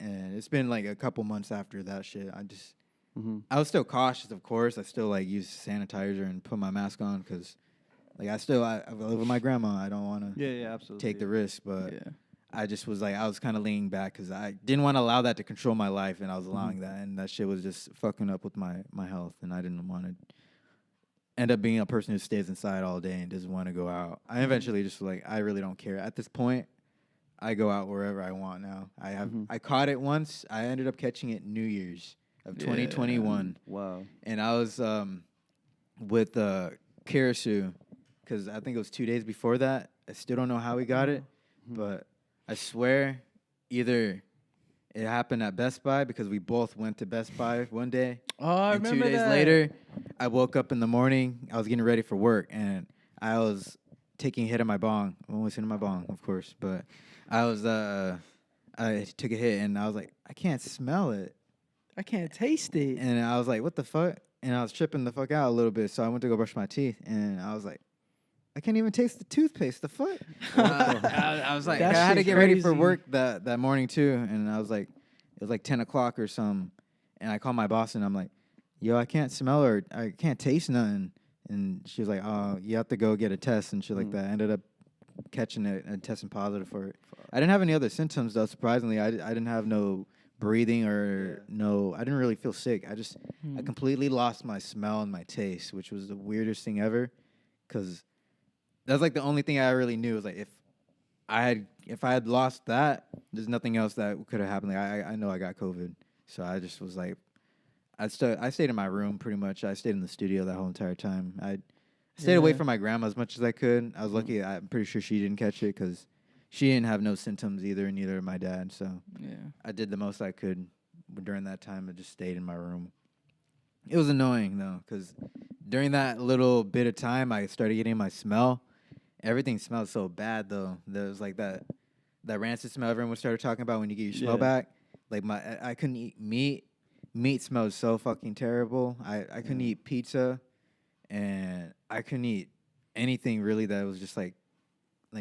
Speaker 4: And it's been like a couple months after that shit.
Speaker 5: Mm-hmm.
Speaker 4: I was still cautious, of course. I still like use sanitizer and put my mask on because like I live with my grandma. I don't want to
Speaker 5: Yeah, absolutely.
Speaker 4: take the risk, but
Speaker 1: Yeah.
Speaker 4: I just was like, I was kind of leaning back because I didn't want to allow that to control my life, and I was allowing that, and that shit was just fucking up with my health, and I didn't want to end up being a person who stays inside all day and doesn't want to go out. I eventually just like, I really don't care. At this point, I go out wherever I want now. I caught it once. I ended up catching it New Year's of 2021,
Speaker 5: Wow.
Speaker 4: and I was with Karasu because I think it was 2 days before that. I still don't know how we got it, but I swear either it happened at Best Buy because we both went to Best Buy one day.
Speaker 1: Oh, I
Speaker 4: And
Speaker 1: remember
Speaker 4: 2 days
Speaker 1: that.
Speaker 4: later, I woke up in the morning. I was getting ready for work, and I was taking a hit of my bong. I almost hit my bong, of course, but I was I took a hit, and I was like, I can't smell it,
Speaker 1: I can't taste it.
Speaker 4: and I was like, what the fuck? And I was tripping the fuck out a little bit, so I went to go brush my teeth, and I was like, I can't even taste the toothpaste. The fuck? I was like,
Speaker 1: That
Speaker 4: I had to
Speaker 1: shit
Speaker 4: get ready for
Speaker 1: crazy.
Speaker 4: work that morning too, and I was like, it was like 10 o'clock or something, and I called my boss and I'm like, yo, I can't smell or I can't taste nothing, and she was like, oh, you have to go get a test and shit like that. I ended up catching it and testing positive for it. I didn't have any other symptoms though. Surprisingly, I didn't have no breathing or I didn't really feel sick. I completely lost my smell and my taste, which was the weirdest thing ever, because that's like the only thing I really knew was like if I had lost that, there's nothing else that could have happened. Like I know I got COVID, so I just was like, I stayed in my room pretty much. I stayed in the studio that whole entire time. I stayed away from my grandma as much as I could. I was lucky. I'm pretty sure she didn't catch it because she didn't have no symptoms either, and neither did my dad. So
Speaker 1: Yeah.
Speaker 4: I did the most I could during that time. I just stayed in my room. It was annoying though, because during that little bit of time, I started getting my smell. Everything smelled so bad though. There was like that rancid smell everyone started talking about when you get your smell back. Like I couldn't eat meat. Meat smelled so fucking terrible. I couldn't eat pizza, and I couldn't eat anything really that was just like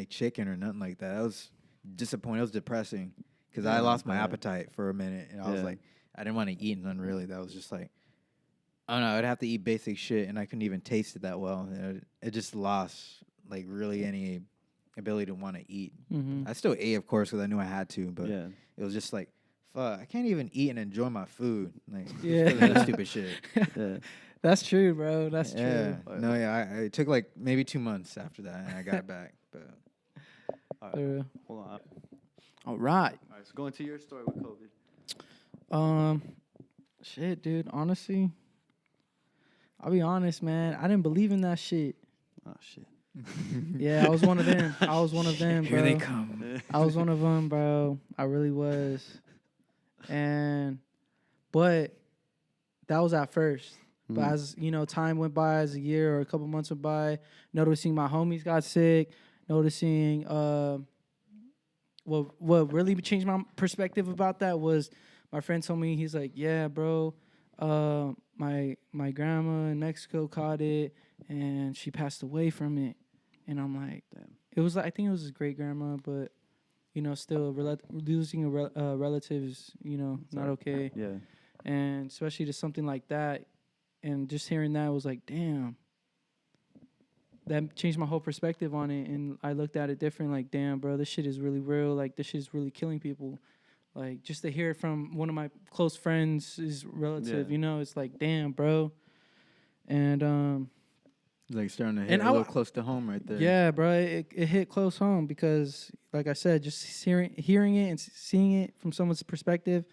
Speaker 4: chicken or nothing like that. That was disappointing. It was depressing because I lost my appetite for a minute, and I was like, I didn't want to eat none really. That was just like, I don't know. I'd have to eat basic shit, and I couldn't even taste it that well. It just lost like really any ability to want to eat.
Speaker 1: Mm-hmm.
Speaker 4: I still ate, of course, because I knew I had to, but
Speaker 5: Yeah.
Speaker 4: it was just like, fuck, I can't even eat and enjoy my food. Like,
Speaker 1: Yeah.
Speaker 4: because of that stupid shit.
Speaker 5: Yeah.
Speaker 1: That's true, bro. That's
Speaker 4: Yeah.
Speaker 1: true.
Speaker 4: No, yeah. It took like maybe 2 months after that, and I got it back. But
Speaker 5: All right.
Speaker 1: All
Speaker 5: Hold on.
Speaker 1: right.
Speaker 5: All right. So go into your story with COVID.
Speaker 1: Shit, dude. Honestly, I'll be honest, man. I didn't believe in that shit.
Speaker 5: Oh shit.
Speaker 1: Yeah, I was one of them. I was one of them, bro.
Speaker 4: here they come.
Speaker 1: I was one of them, bro. I really was. But that was at first. But as time went by, as a year or a couple months went by, noticing my homies got sick, noticing what really changed my perspective about that was my friend told me, he's like, yeah, bro, my grandma in Mexico caught it and she passed away from it. And I'm like, damn. It was like, I think it was his great grandma, but still losing a relative is not okay.
Speaker 5: Yeah.
Speaker 1: And especially to something like that. And just hearing that was like, damn. That changed my whole perspective on it. And I looked at it different, like, damn, bro, this shit is really real. Like, this shit is really killing people. Like, just to hear it from one of my close friends, his relative, it's like, damn, bro. And
Speaker 4: Like starting to hit
Speaker 1: And
Speaker 4: a little close to home right there.
Speaker 1: Yeah, bro, it hit close home because, like I said, just hearing it and seeing it from someone's perspective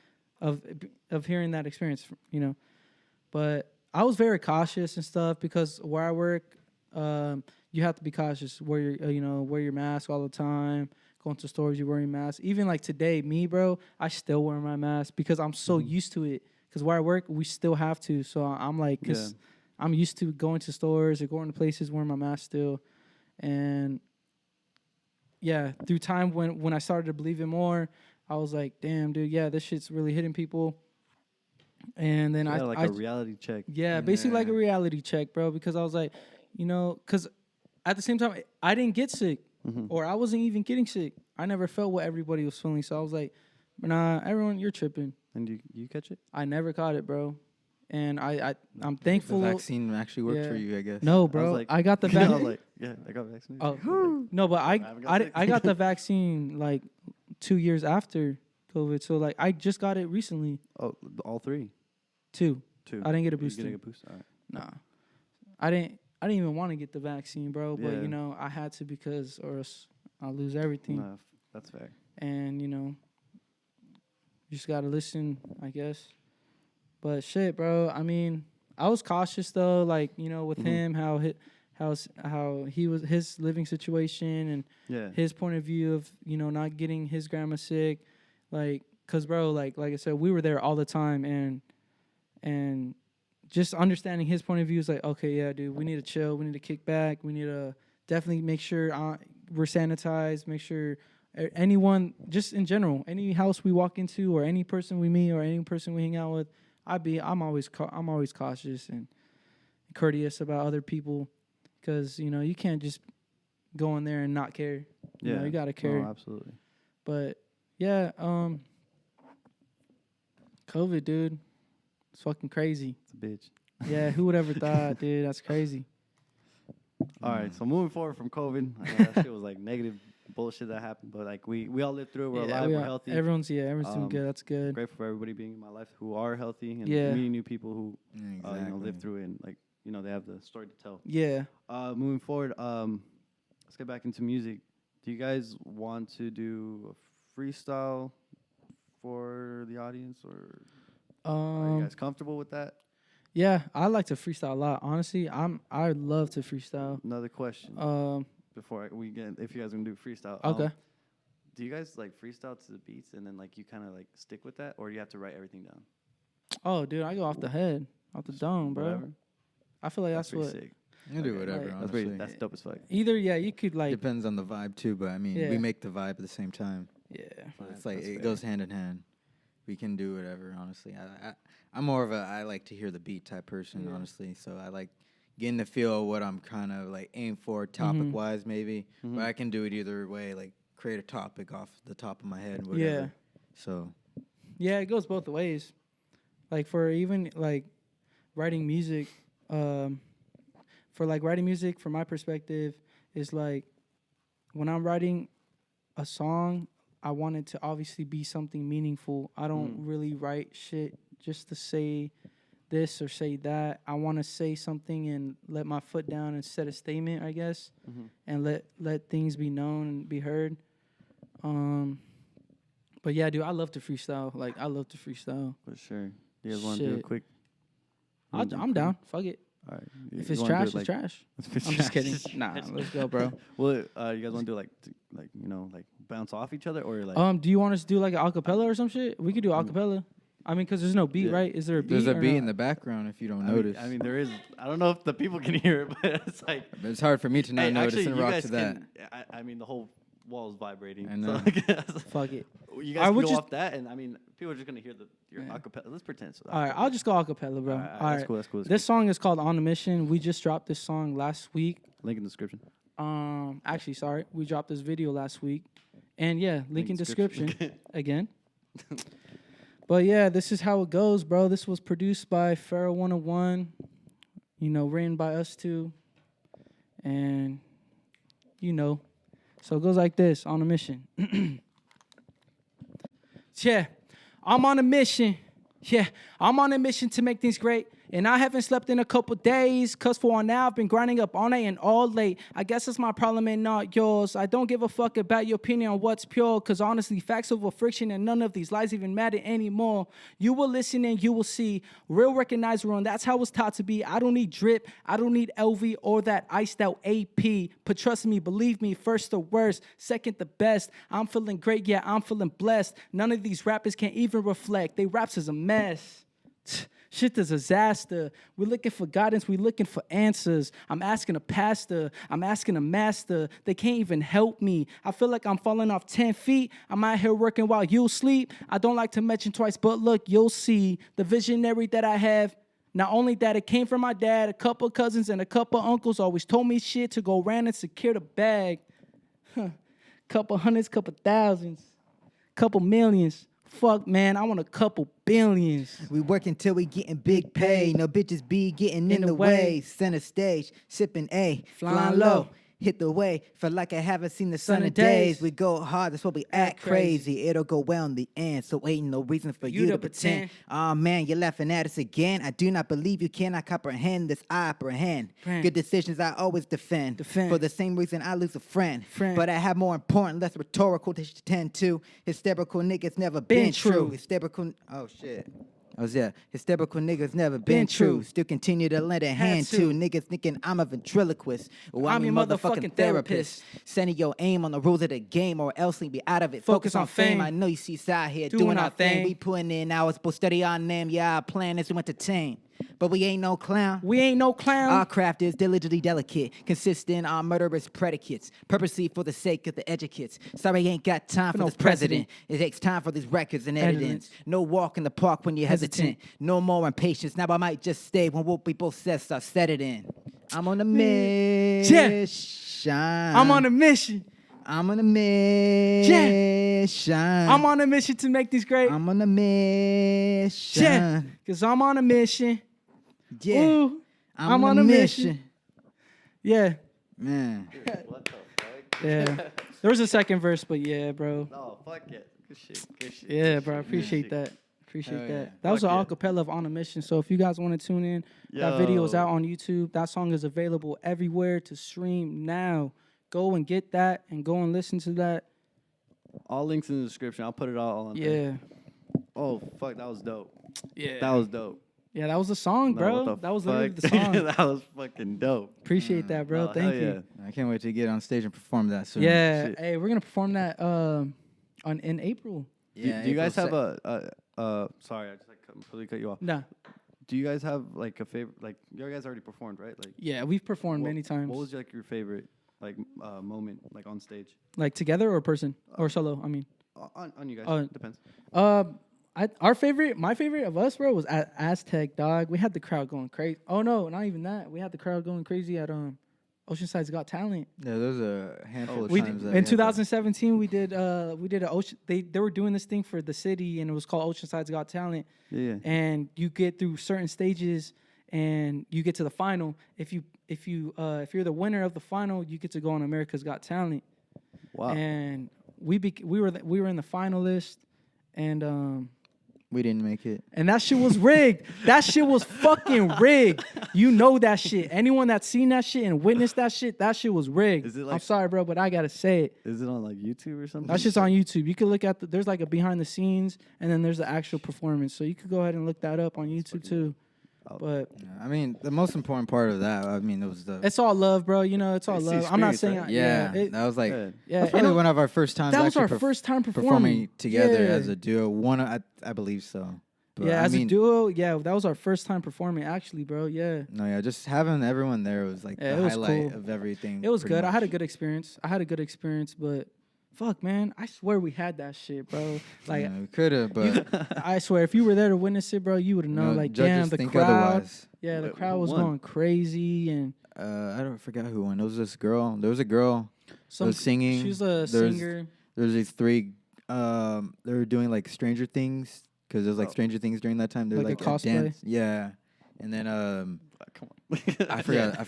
Speaker 1: of hearing that experience, you know. But I was very cautious and stuff because where I work, you have to be cautious. Wear your mask all the time. Going to stores, you wearing masks. Even like today, me, bro, I still wear my mask because I'm so used to it. Because where I work, we still have to. So I'm like, cause I'm used to going to stores or going to places wearing my mask still. And yeah, through time when I started to believe it more, I was like, damn, dude, yeah, this shit's really hitting people. And then
Speaker 5: a reality check.
Speaker 1: Yeah, basically like a reality check, bro. Because I was like, you know, because at the same time, I didn't get sick. Or I wasn't even getting sick. I never felt what everybody was feeling. So I was like, nah, everyone, you're tripping.
Speaker 5: And you catch it?
Speaker 1: I never caught it, bro. And I'm thankful.
Speaker 4: The vaccine actually worked for you, I guess.
Speaker 1: No, bro. I got the
Speaker 5: I was
Speaker 1: vaccine.
Speaker 5: like, yeah, I got vaccinated.
Speaker 1: Oh, no, but I got the vaccine like 2 years after COVID. So like I just got it recently.
Speaker 5: Oh, all 3?
Speaker 1: 2. I didn't get a
Speaker 5: You
Speaker 1: booster.
Speaker 5: getting a booster? All right.
Speaker 1: Nah, I didn't even want to get the vaccine, bro. But
Speaker 5: Yeah.
Speaker 1: you know, I had to because or else I'll lose everything.
Speaker 5: No, that's fair.
Speaker 1: And you know, you just gotta listen, I guess. But shit, bro. I mean, I was cautious though, like you know, with him, how he was his living situation and his point of view of you know not getting his grandma sick, like, cause bro, like I said, we were there all the time and just understanding his point of view is like, okay, yeah, dude, we need to chill, we need to kick back, we need to definitely make sure we're sanitized, make sure anyone, just in general, any house we walk into or any person we meet or any person we hang out with, I'm always cautious and courteous about other people because you know you can't just go in there and not care. You know, you gotta care.
Speaker 5: Oh, absolutely.
Speaker 1: But yeah, COVID, dude, it's fucking crazy.
Speaker 5: It's a bitch.
Speaker 1: Yeah, who would ever thought, dude? That's crazy.
Speaker 5: All right, so moving forward from COVID, I know that shit was like negative bullshit that happened, but like we all lived through it. We're alive. We're healthy.
Speaker 1: Everyone's doing good. That's good.
Speaker 5: Grateful for everybody being in my life who are healthy and
Speaker 1: Yeah.
Speaker 5: meeting new people who you know live through it and like you know they have the story to tell.
Speaker 1: Yeah.
Speaker 5: Moving forward, let's get back into music. Do you guys want to do a freestyle for the audience, or are you guys comfortable with that?
Speaker 1: Yeah, I like to freestyle a lot. Honestly, I love to freestyle.
Speaker 5: Another question before we get, if you guys are gonna do freestyle.
Speaker 1: Okay.
Speaker 5: Do you guys like freestyle to the beats and then like you kind of like stick with that, or do you have to write everything down?
Speaker 1: Oh, dude, I go off the head, off the dome, bro.
Speaker 5: Whatever.
Speaker 1: I feel like that's
Speaker 5: pretty
Speaker 1: what.
Speaker 5: sick.
Speaker 4: You can do whatever,
Speaker 1: Like,
Speaker 4: honestly.
Speaker 5: That's dope as fuck.
Speaker 1: Either you could like.
Speaker 4: Depends on the vibe too, but I mean,
Speaker 1: Yeah.
Speaker 4: we make the vibe at the same time.
Speaker 1: Yeah.
Speaker 4: It's like
Speaker 5: That's
Speaker 4: it
Speaker 5: fair.
Speaker 4: goes hand in hand. We can do whatever, honestly. I'm more of I like to hear the beat type person, honestly. So I like getting the feel of what I'm kind of like aim for topic wise, maybe. But I can do it either way, like create a topic off the top of my head, whatever.
Speaker 1: Yeah.
Speaker 4: So.
Speaker 1: Yeah, it goes both ways. Like for even like writing music, from my perspective, is like when I'm writing a song, I want it to obviously be something meaningful. I don't really write shit just to say this or say that. I want to say something and let my foot down and set a statement, I guess, and let things be known and be heard. But yeah, dude, I love to freestyle. Like, I love to freestyle.
Speaker 5: For sure. You guys want to do a
Speaker 1: Shit.
Speaker 5: quick?
Speaker 1: I'm down. Fuck it.
Speaker 5: All right.
Speaker 1: If it's trash, it's trash.
Speaker 5: If it's
Speaker 1: I'm just
Speaker 5: trash,
Speaker 1: kidding.
Speaker 5: it's
Speaker 1: Nah,
Speaker 5: trash.
Speaker 1: let's go, bro.
Speaker 5: Well, you guys want to do like you know like bounce off each other or like?
Speaker 1: Do you want us to do like an acapella or some shit? We could do acapella. I mean, because there's no beat,
Speaker 5: Yeah.
Speaker 1: right? Is there a beat?
Speaker 4: There's a
Speaker 1: or
Speaker 4: beat
Speaker 1: no?
Speaker 4: in the background if you don't
Speaker 5: I
Speaker 4: notice.
Speaker 5: mean, there is. I don't know if the people can hear it, but it's like.
Speaker 4: But it's hard for me to not
Speaker 5: Hey,
Speaker 4: notice
Speaker 5: actually,
Speaker 4: and
Speaker 5: you
Speaker 4: rock
Speaker 5: guys
Speaker 4: to that.
Speaker 5: can. I mean, the whole wall is vibrating.
Speaker 4: I know.
Speaker 5: So,
Speaker 1: Fuck it.
Speaker 5: you
Speaker 1: I
Speaker 5: guys can
Speaker 1: would
Speaker 5: go
Speaker 1: just-
Speaker 5: off that, and I mean, people are just gonna hear your acapella. Let's pretend. So
Speaker 1: All right, I'll just go acapella, bro.
Speaker 5: All right, that's cool. That's cool.
Speaker 1: This song is called "On a Mission." We just dropped this song last week.
Speaker 5: Link in the description.
Speaker 1: Actually, sorry, we dropped this video last week, and yeah, link in description again. But yeah, this is how it goes, bro. This was produced by PHAROAH101, you know, written by us two, and you know, so it goes like this: on a mission. Yeah, I'm on a mission. Yeah, I'm on a mission to make things great. And I haven't slept in a couple days, cause for now I've been grinding up all night and all late. I guess it's my problem and not yours. I don't give a fuck about your opinion on what's pure, cause honestly, facts over friction and none of these lies even matter anymore. You will listen and you will see. Real recognize wrong, that's how it's taught to be. I don't need drip, I don't need LV or that iced out AP. But trust me, believe me, first the worst, second the best. I'm feeling great, yeah, I'm feeling blessed. None of these rappers can even reflect. They raps is a mess. Shit is a disaster. We're looking for guidance. We're looking for answers. I'm asking a pastor. I'm asking a master. They can't even help me. I feel like I'm falling off 10 feet. I'm out here working while you sleep. I don't like to mention twice, but look, you'll see the visionary that I have. Not only that, it came from my dad. A couple cousins and a couple uncles always told me shit to go around and secure the bag. Couple hundreds, couple thousands, couple millions. Fuck, man, I want a couple billions.
Speaker 6: We working till we getting big pay. No bitches be getting in the way. Center stage, sipping A, flying low. Hit the way, feel like I haven't seen the sun in days. We go hard, that's what we act crazy. It'll go well in the end, so ain't no reason for you to pretend. Oh man, you're laughing at us again. I do not believe you cannot comprehend this I apprehend. Good decisions I always defend. For the same reason I lose a friend. But I have more important, less rhetorical to tend to. Hysterical niggas never been true. Hysterical, oh shit. Oh yeah, hysterical niggas never been true. Still continue to lend a hand to niggas thinking I'm a ventriloquist. Well, I'm your motherfucking therapist. Sending your aim on the rules of the game, or else we be out of it. Focus on fame. I know you see side here doing our thing. We putting in hours, but steady on them. Yeah, our plan is to entertain. But we ain't no clown.
Speaker 1: We ain't no clown.
Speaker 6: Our craft is diligently delicate, consistent on murderous predicates, purposely for the sake of the educates. Sorry, ain't got time for
Speaker 1: no
Speaker 6: this president. It takes time for these records and editings. No walk in the park when you're hesitant. No more impatience. Now I might just stay when what we both said start set it in. I'm on a mission.
Speaker 1: I'm on a mission.
Speaker 6: I'm on a mission.
Speaker 1: I'm on a mission to make this great.
Speaker 6: I'm on a mission.
Speaker 1: Yeah, cause I'm on a mission.
Speaker 6: Yeah.
Speaker 1: Ooh,
Speaker 6: I'm on a mission.
Speaker 1: Yeah.
Speaker 6: Man.
Speaker 5: What the fuck?
Speaker 1: Yeah. There was a second verse, but yeah, bro.
Speaker 5: Oh, fuck it. Good shit. Good shit.
Speaker 1: Yeah, bro. I appreciate that. Appreciate
Speaker 6: Hell
Speaker 1: that.
Speaker 6: yeah.
Speaker 1: That was an
Speaker 5: Fuck
Speaker 1: acapella of On a Mission. So if you guys want to tune in, that video is out on YouTube. That song is available everywhere to stream now. Go and get that and go and listen to that.
Speaker 5: All links in the description. I'll put it all on there.
Speaker 1: Yeah.
Speaker 5: Oh, fuck. That was dope.
Speaker 1: Yeah.
Speaker 5: That was dope.
Speaker 1: Yeah, that was the song,
Speaker 5: No,
Speaker 1: bro.
Speaker 5: what
Speaker 1: That was
Speaker 5: fuck?
Speaker 1: literally the song.
Speaker 5: That was fucking dope.
Speaker 1: Appreciate that, bro.
Speaker 5: Oh,
Speaker 1: Thank
Speaker 5: hell
Speaker 1: you.
Speaker 5: yeah.
Speaker 4: I can't wait to get on stage and perform that soon.
Speaker 1: Yeah.
Speaker 5: Shit.
Speaker 1: Hey, we're gonna perform that in April.
Speaker 6: Yeah,
Speaker 5: Do you guys have
Speaker 6: April
Speaker 5: sorry, I just completely cut you off.
Speaker 1: Nah.
Speaker 5: Do you guys have like a favorite? Like you guys already performed, right? Like
Speaker 1: Yeah, we've performed
Speaker 5: what-
Speaker 1: many times.
Speaker 5: What was like your favorite like moment like on stage?
Speaker 1: Like together or person or solo? I mean.
Speaker 5: On you guys. Depends.
Speaker 1: My favorite of us, bro, was at Aztec, dog. We had the crowd going crazy. Oh no, not even that. We had the crowd going crazy at Oceanside'S Got Talent.
Speaker 4: Yeah, there's a handful of
Speaker 1: We
Speaker 4: times.
Speaker 1: in 2017 we did a ocean. They were doing this thing for the city, and it was called Oceanside'S Got Talent.
Speaker 5: Yeah.
Speaker 1: And you get through certain stages, and you get to the final. If you're the winner of the final, you get to go on America's Got Talent.
Speaker 5: Wow.
Speaker 1: And we were in the finalist, and
Speaker 4: We didn't make it.
Speaker 1: And that shit was rigged. That shit was fucking rigged. You know that shit. Anyone that's seen that shit and witnessed that shit was rigged.
Speaker 5: Is it
Speaker 1: I'm
Speaker 5: like-
Speaker 1: sorry, bro, but I gotta say it.
Speaker 5: Is it on like YouTube or something?
Speaker 1: That shit's on YouTube. You could look at there's like a behind the scenes, and then there's the actual performance. So you could go ahead and look that up on YouTube too. But
Speaker 4: I mean, the most important part of that, I mean, it was the
Speaker 1: it's all love, bro. You know, it's all
Speaker 5: It's the
Speaker 1: love. I'm not
Speaker 5: experience,
Speaker 1: saying
Speaker 5: right?
Speaker 4: that was like
Speaker 5: Yeah.
Speaker 1: yeah.
Speaker 4: that's probably
Speaker 1: and
Speaker 4: one of our first times.
Speaker 1: that was
Speaker 4: actually
Speaker 1: our first time
Speaker 4: performing
Speaker 1: performing
Speaker 4: together
Speaker 1: Yeah.
Speaker 4: as a duo. I believe so. But
Speaker 1: yeah,
Speaker 4: I
Speaker 1: as
Speaker 4: mean,
Speaker 1: a duo, yeah, that was our first time performing, actually, bro. Yeah,
Speaker 4: No, yeah, just having everyone there was like
Speaker 1: Yeah,
Speaker 4: the
Speaker 1: it was
Speaker 4: highlight
Speaker 1: cool.
Speaker 4: of everything.
Speaker 1: it was
Speaker 4: pretty
Speaker 1: good. I had a
Speaker 4: much.
Speaker 1: good experience. But fuck, man, I swear we had that shit, bro. Like,
Speaker 4: Yeah, we could have, but
Speaker 1: I swear, if you were there to witness it, bro, you would have known. Like,
Speaker 4: judges
Speaker 1: damn, the
Speaker 4: think
Speaker 1: crowd.
Speaker 4: otherwise.
Speaker 1: Yeah, the
Speaker 5: Wait,
Speaker 1: crowd
Speaker 5: who
Speaker 1: was
Speaker 5: won?
Speaker 1: going crazy, and
Speaker 4: I don't forget who won. There was this girl. There was a girl.
Speaker 1: some
Speaker 4: was singing.
Speaker 1: She was a
Speaker 4: There's-
Speaker 1: singer.
Speaker 4: There's these three. They were doing like Stranger Things because there's like
Speaker 5: Oh.
Speaker 4: Stranger Things during that time. They're
Speaker 1: Like
Speaker 4: like,
Speaker 1: a cosplay?
Speaker 4: dance. Yeah, and then
Speaker 5: Come on.
Speaker 4: I forgot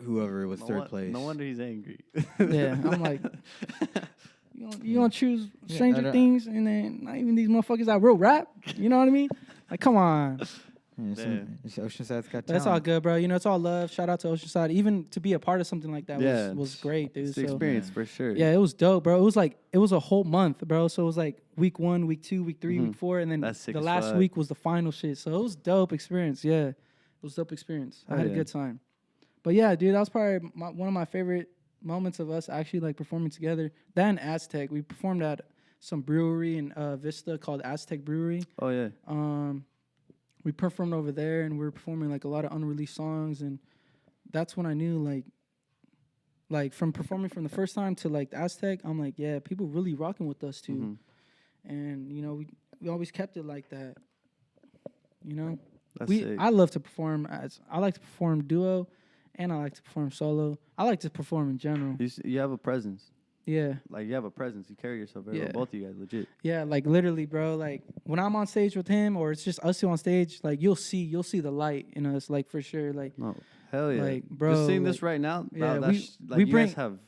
Speaker 4: whoever was third place.
Speaker 5: No wonder he's angry.
Speaker 1: Yeah, I'm like, you gonna choose
Speaker 4: I
Speaker 1: Stranger
Speaker 4: don't-
Speaker 1: Things, and then not even these motherfuckers that real rap. You know what I mean? Like, come on.
Speaker 4: Yeah, Oceanside's got talent.
Speaker 1: That's all good, bro. You know, it's all love. Shout out to Oceanside. Even to be a part of something like that was great, dude.
Speaker 5: It's the
Speaker 1: So,
Speaker 5: experience for sure.
Speaker 1: yeah, it was dope, bro. It was a whole month, bro. So it was like week 1, week 2, week 3, week 4, and then
Speaker 5: That's sick
Speaker 1: the
Speaker 5: as
Speaker 1: last
Speaker 5: fuck.
Speaker 1: week was the final shit. So it was dope experience. Yeah, it was dope experience. I
Speaker 5: Oh,
Speaker 1: had a
Speaker 5: yeah.
Speaker 1: good time. But yeah, dude, that was probably one of my favorite moments of us actually like performing together. That and Aztec, we performed at some brewery in Vista called Aztec Brewery.
Speaker 5: Oh yeah.
Speaker 1: We performed over there, and we were performing like a lot of unreleased songs, and that's when I knew like from performing from the first time to like the Aztec, I'm like, yeah, people really rocking with us too. And you know, we always kept it like that. You know,
Speaker 5: That's sick.
Speaker 1: I love to perform I like to perform duo, and I like to perform solo. I like to perform in general.
Speaker 5: You have a presence.
Speaker 1: Yeah.
Speaker 5: Like you have a presence. You carry yourself very well.
Speaker 1: Yeah.
Speaker 5: Both of you guys, legit.
Speaker 1: Yeah, like literally, bro. Like when I'm on stage with him, or it's just us two on stage, like you'll see the light in us, like for sure. Like
Speaker 5: No, hell yeah,
Speaker 1: Like, bro,
Speaker 5: Just seeing this
Speaker 1: like,
Speaker 5: right now,
Speaker 1: yeah,
Speaker 5: wow,
Speaker 1: we
Speaker 5: you
Speaker 1: bring-
Speaker 5: guys have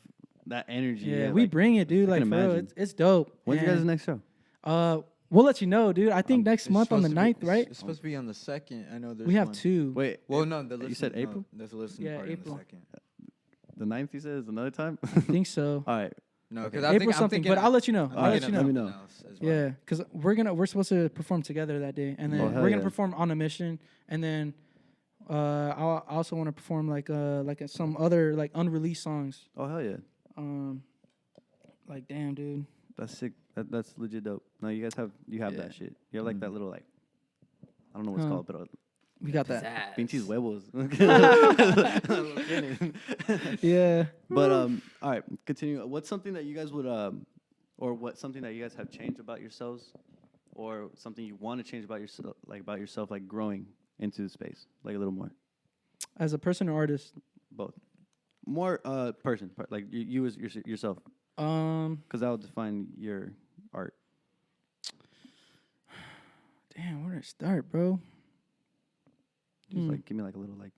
Speaker 5: that energy.
Speaker 1: yeah, we
Speaker 5: like,
Speaker 1: bring it, dude.
Speaker 5: I
Speaker 1: Like
Speaker 5: can
Speaker 1: for real,
Speaker 5: imagine.
Speaker 1: it's dope.
Speaker 5: When's your
Speaker 1: And,
Speaker 5: guys' next show?
Speaker 1: we'll let you know, dude. I think next
Speaker 4: It's
Speaker 1: month on the
Speaker 4: supposed to be-
Speaker 1: 9th, right?
Speaker 4: It's supposed to be on the 2nd. I know there's
Speaker 1: We have
Speaker 4: one.
Speaker 1: 2.
Speaker 5: Wait,
Speaker 4: Well, no, the
Speaker 5: you said
Speaker 4: listening- no,
Speaker 5: April?
Speaker 4: there's a listening
Speaker 1: Yeah,
Speaker 4: party
Speaker 1: April.
Speaker 4: on the 2nd.
Speaker 5: the 9th. You said is another time.
Speaker 1: I think so.
Speaker 5: All right.
Speaker 4: No,
Speaker 5: Okay.
Speaker 4: because
Speaker 1: April something, but I'll let you know.
Speaker 4: I'm
Speaker 1: I'll let
Speaker 4: thinking
Speaker 1: you
Speaker 4: of
Speaker 1: know.
Speaker 5: Let me
Speaker 4: something
Speaker 5: know.
Speaker 4: else as well.
Speaker 1: Yeah, because we're supposed to perform together that day, and then
Speaker 5: Oh, hell
Speaker 1: we're gonna
Speaker 5: yeah.
Speaker 1: perform on a mission, and then I also want to perform like some other like unreleased songs.
Speaker 5: Oh hell yeah,
Speaker 1: Like damn, dude.
Speaker 5: that's sick. That's legit dope. No, you guys have
Speaker 1: Yeah.
Speaker 5: that shit. You have like that little like, I don't know what it's
Speaker 1: Huh.
Speaker 5: called, but
Speaker 1: We got that.
Speaker 5: pinches huevos.
Speaker 1: Yeah.
Speaker 5: But all right, continue. What's something that you guys would or what something that you guys have changed about yourselves, or something you want to change about yourself, like growing into the space, like a little more,
Speaker 1: As a person or artist,
Speaker 5: both, more like you as yourself, because that will define your art.
Speaker 1: damn, where to start, bro?
Speaker 5: Just like give me like a little like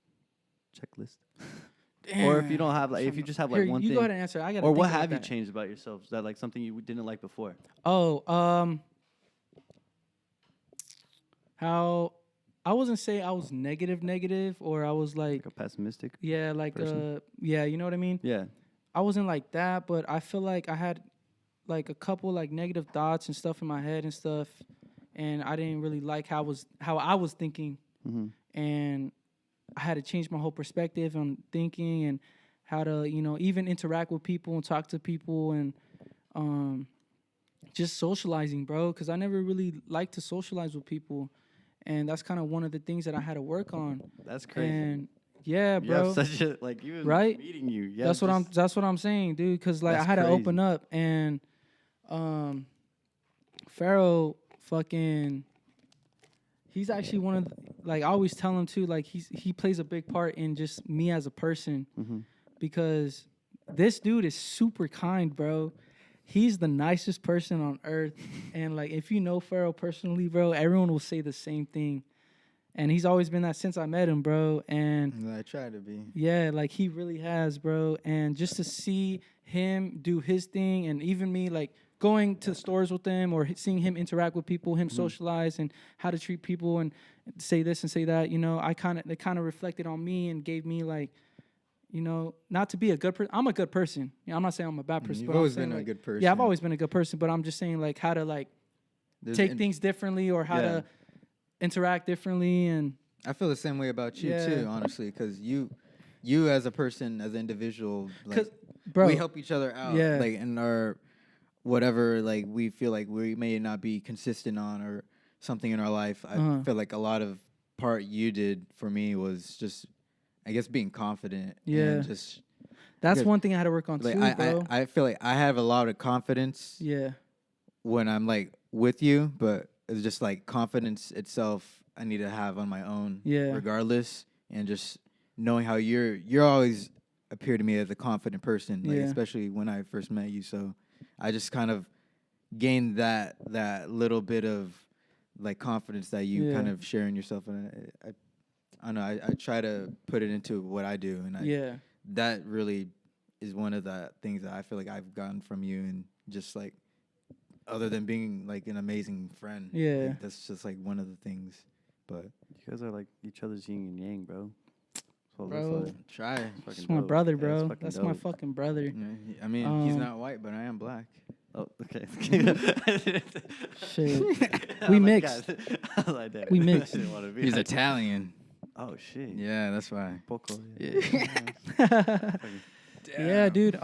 Speaker 5: checklist,
Speaker 1: Damn.
Speaker 5: or if you don't have like if you just have like
Speaker 1: Here,
Speaker 5: one
Speaker 1: you
Speaker 5: thing,
Speaker 1: go ahead and answer. I got.
Speaker 5: or what have you changed about yourselves that like something you didn't like before?
Speaker 1: Oh, how I wasn't say I was negative, or I was like,
Speaker 5: Like a pessimistic?
Speaker 1: yeah, like
Speaker 5: person?
Speaker 1: yeah, you know what I mean?
Speaker 5: Yeah.
Speaker 1: I wasn't like that, but I feel like I had like a couple like negative thoughts and stuff in my head and stuff, and I didn't really like how I was thinking, and I had to change my whole perspective on thinking and how to even interact with people and talk to people and just socializing, bro. Because I never really liked to socialize with people, and that's kind of one of the things that I had to work on.
Speaker 5: That's crazy.
Speaker 1: And yeah,
Speaker 5: You
Speaker 1: bro.
Speaker 5: have such a like you
Speaker 1: Right?
Speaker 5: meeting you. Yeah,
Speaker 1: That's what I'm saying, dude. Because like I
Speaker 5: That's
Speaker 1: had to
Speaker 5: crazy.
Speaker 1: open up, and Pharaoh fucking. He's actually one of like I always tell him too. Like he plays a big part in just me as a person, because this dude is super kind, bro. He's the nicest person on earth, and like if you know Pharaoh personally, bro, everyone will say the same thing. And he's always been that since I met him, bro. And
Speaker 4: I try to be.
Speaker 1: yeah, like he really has, bro. And just to see him do his thing, and even me like going to the stores with him, or seeing him interact with people, him socialize and how to treat people and say this and say that, they kind of reflected on me and gave me like, not to be a good person. I'm a good person. I'm not saying I'm a bad person.
Speaker 4: You've
Speaker 1: but I'm
Speaker 4: always
Speaker 1: saying,
Speaker 4: been a
Speaker 1: like,
Speaker 4: good person.
Speaker 1: Yeah, I've always been a good person, but I'm just saying like how to like take things differently, or how to interact differently. And
Speaker 4: I feel the same way about you
Speaker 1: Yeah.
Speaker 4: too, honestly, because you as a person, as an individual, like
Speaker 1: 'Cause, bro,
Speaker 4: we help each other out,
Speaker 1: Yeah.
Speaker 4: like in our whatever, like we feel like we may not be consistent on or something in our life. I feel like a lot of part you did for me was just, I guess, being confident.
Speaker 1: Yeah.
Speaker 4: and just
Speaker 1: that's
Speaker 4: because,
Speaker 1: one thing I had to work on
Speaker 4: like
Speaker 1: too, bro.
Speaker 4: I feel like I have a lot of confidence
Speaker 1: Yeah.
Speaker 4: when I'm like with you, but it's just like confidence itself I need to have on my own,
Speaker 1: Yeah.
Speaker 4: regardless, and just knowing how you're always appear to me as a confident person, like
Speaker 1: Yeah.
Speaker 4: especially when I first met you. So I just kind of gained that little bit of like confidence that you
Speaker 1: Yeah.
Speaker 4: kind of share in yourself, and I don't know. I try to put it into what I do, and
Speaker 1: Yeah.
Speaker 4: that really is one of the things that I feel like I've gotten from you, and just like other than being like an amazing friend,
Speaker 1: Yeah.
Speaker 4: like, that's just like one of the things But
Speaker 5: You guys are like each other's yin and yang, bro. That's what it
Speaker 1: Bro.
Speaker 5: looks like.
Speaker 4: try.
Speaker 1: That's my brother,
Speaker 5: Yeah,
Speaker 1: bro.
Speaker 5: fucking
Speaker 1: That's my
Speaker 5: dope.
Speaker 1: fucking brother.
Speaker 4: I mean, he's
Speaker 1: Um,
Speaker 4: not white, but I am black.
Speaker 5: Oh, okay.
Speaker 1: Shit.
Speaker 5: I
Speaker 1: We
Speaker 5: like
Speaker 1: mixed.
Speaker 5: that. I like that.
Speaker 1: We mixed.
Speaker 5: I didn't wanna be
Speaker 4: He's
Speaker 5: like-
Speaker 4: Italian.
Speaker 5: Oh shit.
Speaker 4: Yeah, that's why.
Speaker 5: Poco.
Speaker 1: Yeah, dude.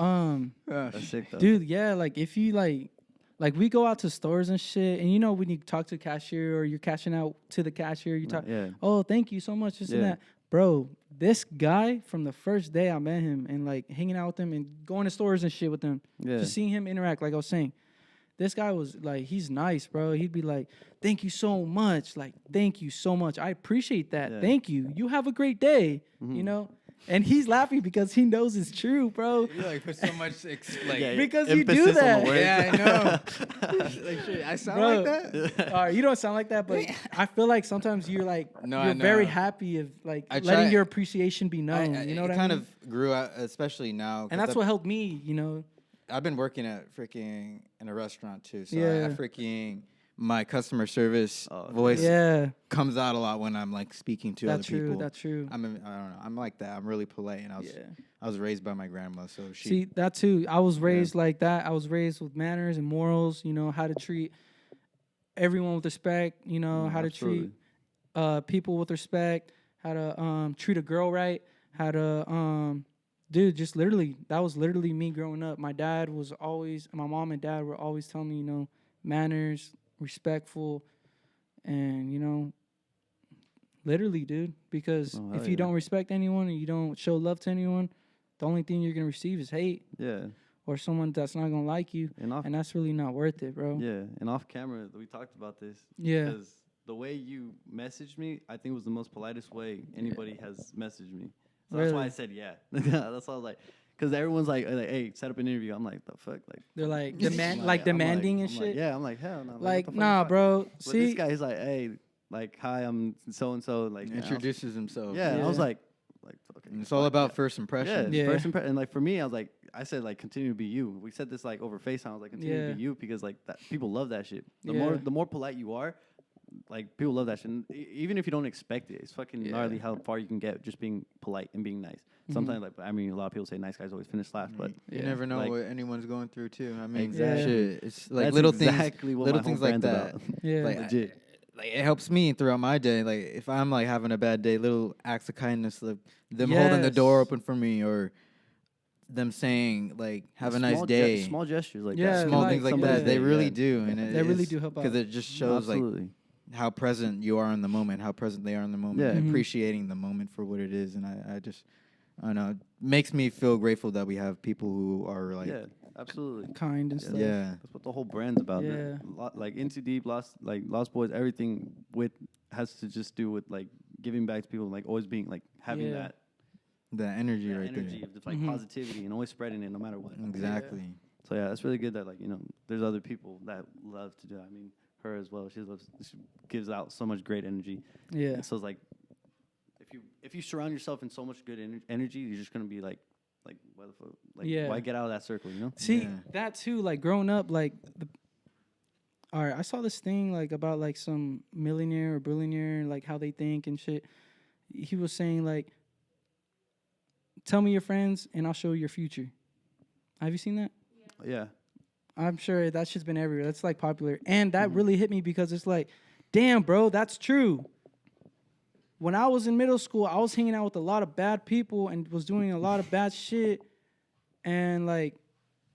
Speaker 5: That's sick though.
Speaker 1: Dude, yeah, like if you like we go out to stores and shit, and you know when you talk to the cashier or you're cashing out to the cashier, you talk,
Speaker 5: Yeah.
Speaker 1: oh, thank you so much, this and
Speaker 5: Yeah.
Speaker 1: that, bro. This guy from the first day I met him and like hanging out with him and going to stores and shit with him,
Speaker 5: Yeah.
Speaker 1: just seeing him interact, like I was saying, this guy was like, he's nice, bro. He'd be like, thank you so much, like thank you so much, I appreciate that,
Speaker 5: Yeah.
Speaker 1: thank you. You have a great day, you know. And he's laughing because he knows it's true, bro.
Speaker 4: You like put so much
Speaker 5: Yeah,
Speaker 1: Because you do
Speaker 5: emphasis on the
Speaker 1: that.
Speaker 5: words.
Speaker 4: Yeah, I know. Like, shit, I sound
Speaker 1: Bro.
Speaker 4: like that.
Speaker 1: All right, you don't sound like that, but I feel like sometimes you're like
Speaker 4: No, I
Speaker 1: you're very
Speaker 4: know.
Speaker 1: happy of like
Speaker 4: I
Speaker 1: letting
Speaker 4: try-
Speaker 1: your appreciation be known. You know what I
Speaker 4: kind
Speaker 1: mean?
Speaker 4: of grew out, especially now. 'cause
Speaker 1: And that's
Speaker 4: I've-
Speaker 1: what helped me. You know,
Speaker 4: I've been working at freaking in a restaurant too. So
Speaker 1: Yeah.
Speaker 4: I freaking my customer service
Speaker 5: Oh,
Speaker 4: voice
Speaker 1: yeah,
Speaker 4: comes out a lot when I'm like speaking to
Speaker 1: that's
Speaker 4: other
Speaker 1: true.
Speaker 4: people.
Speaker 1: That's true.
Speaker 4: I don't know. I'm like that. I'm really polite, and
Speaker 1: Yeah.
Speaker 4: I was raised by my grandma, so she.
Speaker 1: See that too. I was raised like that. I was raised with manners and morals. You know how to treat everyone with respect. You know how to treat people with respect. How to treat a girl right. How to dude, just literally, that was literally me growing up. My dad was always, my mom and dad were always telling me, you know, manners, respectful, and, you know, literally, dude, because
Speaker 5: Oh,
Speaker 1: if
Speaker 5: hell
Speaker 1: you
Speaker 5: yeah.
Speaker 1: don't respect anyone and you don't show love to anyone, the only thing you're going to receive is hate
Speaker 5: Yeah.
Speaker 1: or someone that's not going to like you,
Speaker 5: And off
Speaker 1: and that's really not worth it, bro.
Speaker 5: yeah, and off camera we talked about this.
Speaker 1: Yeah.
Speaker 5: Because the way you messaged me, I think was the most politest way anybody has messaged me. So that's why I
Speaker 1: Really?
Speaker 5: said yeah. That's why I was like, because everyone's like, hey, set up an interview. I'm like, the fuck, like.
Speaker 1: They're like,
Speaker 5: I'm
Speaker 1: demand,
Speaker 5: I'm
Speaker 1: like demanding and
Speaker 5: I'm
Speaker 1: shit.
Speaker 5: Like, yeah, I'm like, hell no.
Speaker 1: Like,
Speaker 5: what the fuck
Speaker 1: nah,
Speaker 5: is that?
Speaker 1: bro.
Speaker 5: But
Speaker 1: See,
Speaker 5: this guy, he's like, hey, like, hi, I'm so and so. Like, and I was-
Speaker 4: introduces himself.
Speaker 5: Yeah, and I was
Speaker 1: Yeah.
Speaker 5: like, okay.
Speaker 4: And it's all about first impression.
Speaker 5: Yeah,
Speaker 1: Yeah.
Speaker 5: first impression. And like for me, I was like, I said like continue to be you. We said this like over FaceTime. I was like continue to
Speaker 1: Yeah.
Speaker 5: be you because like that people love that shit. The
Speaker 1: Yeah.
Speaker 5: more polite you are, like people love that shit. And even if you don't expect it, it's fucking
Speaker 4: Yeah.
Speaker 5: gnarly how far you can get just being polite and being nice.
Speaker 1: Mm-hmm.
Speaker 5: Sometimes like I mean a lot of people say nice guys always finish last, but
Speaker 4: You
Speaker 1: Yeah.
Speaker 4: never know
Speaker 5: Like-
Speaker 4: what anyone's going through too. I mean,
Speaker 5: Exactly.
Speaker 4: shit, it's like
Speaker 5: that's
Speaker 4: little
Speaker 5: exactly
Speaker 4: things,
Speaker 5: what
Speaker 4: little
Speaker 5: my
Speaker 4: things
Speaker 5: whole
Speaker 4: like
Speaker 5: brand's
Speaker 4: that.
Speaker 5: about.
Speaker 1: yeah,
Speaker 4: Like,
Speaker 5: Legit.
Speaker 4: like it helps me throughout my day. Like if I'm like having a bad day, little acts of kindness, like them holding the door
Speaker 1: Yes.
Speaker 4: open for me, or them saying like "Have a nice
Speaker 5: Small
Speaker 4: day."
Speaker 5: small gestures like
Speaker 1: Yeah,
Speaker 5: that.
Speaker 4: Small
Speaker 1: like
Speaker 4: things like
Speaker 5: somebody's
Speaker 4: that, they
Speaker 5: day,
Speaker 4: really
Speaker 5: yeah.
Speaker 4: do, and
Speaker 1: They really do help out.
Speaker 4: because it just shows like
Speaker 5: Absolutely.
Speaker 4: how present you are in the moment, how present they are in the moment,
Speaker 5: Yeah.
Speaker 4: and
Speaker 1: Mhm.
Speaker 4: appreciating the moment for what it is. And I don't know, it makes me feel grateful that we have people who are like,
Speaker 5: Yeah, absolutely.
Speaker 1: kind and
Speaker 5: Yeah.
Speaker 1: stuff.
Speaker 4: yeah,
Speaker 5: That's what the whole brand's about.
Speaker 1: Yeah.
Speaker 5: Like Into Deep, Lost Boys, everything with has to just do with like giving back to people, like always being like having
Speaker 1: Yeah.
Speaker 5: that,
Speaker 4: that energy
Speaker 5: that
Speaker 4: right
Speaker 5: energy of just like
Speaker 1: Mhm.
Speaker 5: positivity and always spreading it no matter what.
Speaker 4: there. Exactly.
Speaker 5: So yeah, that's really good that like there's other people that love to do that. I mean, her as well. She gives out so much great energy.
Speaker 1: Yeah.
Speaker 5: And so it's like if you surround yourself in so much good energy, you're just gonna be like what the fuck? Like
Speaker 1: Yeah.
Speaker 5: why get out of that circle? You know?
Speaker 1: See,
Speaker 4: Yeah.
Speaker 1: that too, like growing up, like, all right, I saw this thing like about like some millionaire or billionaire, like how they think and shit. He was saying like, tell me your friends and I'll show you your future. Have you seen that?
Speaker 5: Yeah.
Speaker 1: I'm sure that shit's been everywhere. That's like popular. And that
Speaker 5: Mhm.
Speaker 1: really hit me because it's like, damn, bro, that's true. When I was in middle school, I was hanging out with a lot of bad people and was doing a lot of bad shit. And like,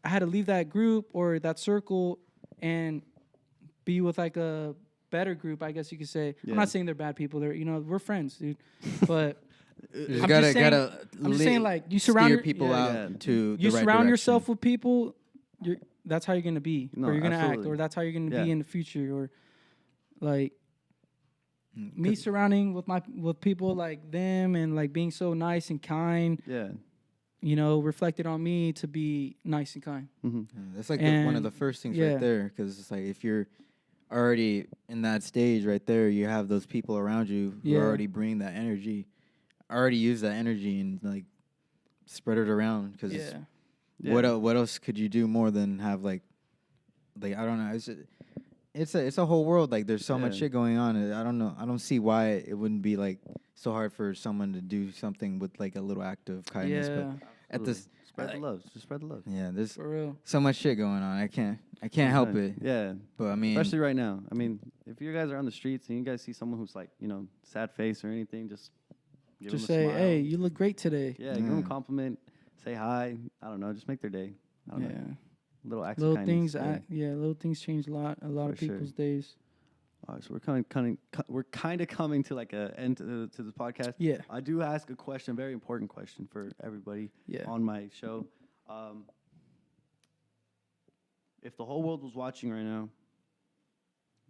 Speaker 1: I had to leave that group or that circle and be with like a better group, I guess you could say.
Speaker 5: Yeah.
Speaker 1: I'm not saying they're bad people. They're, we're friends, dude. But
Speaker 4: You
Speaker 1: I'm
Speaker 4: just
Speaker 1: just
Speaker 4: gotta
Speaker 1: saying-
Speaker 4: gotta
Speaker 1: I'm just saying, like, you surround
Speaker 4: steer
Speaker 1: your-
Speaker 4: people
Speaker 1: yeah,
Speaker 4: out
Speaker 5: yeah.
Speaker 4: to
Speaker 1: you
Speaker 4: the right
Speaker 1: surround yourself
Speaker 4: direction.
Speaker 1: with people, that's how you're gonna be,
Speaker 5: No,
Speaker 1: or you're gonna act,
Speaker 5: absolutely.
Speaker 1: or that's how you're gonna
Speaker 5: Yeah.
Speaker 1: be in the future, or like
Speaker 4: Mm,
Speaker 1: me
Speaker 4: 'cause-
Speaker 1: surrounding with people like them and like being so nice and kind,
Speaker 5: Yeah.
Speaker 1: reflected on me to be nice and kind.
Speaker 5: Mm-hmm.
Speaker 4: Yeah, that's like one of the
Speaker 1: And,
Speaker 4: first things
Speaker 1: yeah.
Speaker 4: right there, because it's like if you're already in that stage right there, you have those people around you who
Speaker 1: Yeah.
Speaker 4: already bring that energy, already use that energy and like spread it around. Because
Speaker 1: Yeah,
Speaker 4: what else could you do more than have like I don't know, it's a whole world. Like there's so much
Speaker 5: Yeah.
Speaker 4: shit going on. I don't know. I don't see why it wouldn't be like so hard for someone to do something with like a little act of kindness.
Speaker 1: Yeah,
Speaker 4: But at this,
Speaker 5: Spread the love. Just spread the love.
Speaker 4: yeah, there's
Speaker 1: for real.
Speaker 4: so much shit going on. I can't help it.
Speaker 5: Yeah.
Speaker 4: But I mean,
Speaker 5: Especially right now. I mean, if you guys are on the streets and you guys see someone who's like, you know, sad face or anything, just give
Speaker 1: Just
Speaker 5: them a
Speaker 1: say,
Speaker 5: smile.
Speaker 1: hey, you look great today.
Speaker 5: Yeah, give them a
Speaker 4: Yeah.
Speaker 5: compliment. Say hi. I don't know. Just make their day. I don't
Speaker 1: Yeah.
Speaker 5: know. Little acts
Speaker 1: Little
Speaker 5: of
Speaker 1: things,
Speaker 5: kindness.
Speaker 1: little things change a lot of
Speaker 5: For sure.
Speaker 1: people's days.
Speaker 5: All right, so we're kind of coming to like a end to the podcast.
Speaker 1: Yeah,
Speaker 5: I do ask a question, a very important question for everybody
Speaker 1: yeah.
Speaker 5: on my show. If the whole world was watching right now,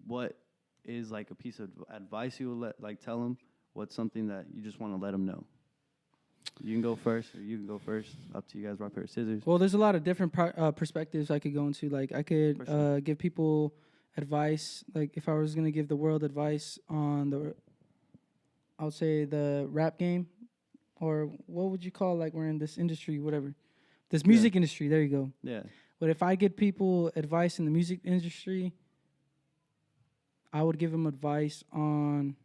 Speaker 5: what is like a piece of advice you would tell them? What's something that you just want to let them know? You can go first, or you can go first. Up to you guys. Rock, paper, scissors.
Speaker 1: Well, there's a lot of different perspectives I could go into. Like, I could
Speaker 5: For sure.
Speaker 1: give people advice. Like, if I was gonna give the world advice on I would say the rap game, or what would you call, like, we're in this industry, whatever, this music industry. There you go.
Speaker 5: Yeah.
Speaker 1: But if I give people advice in the music industry, I would give them advice on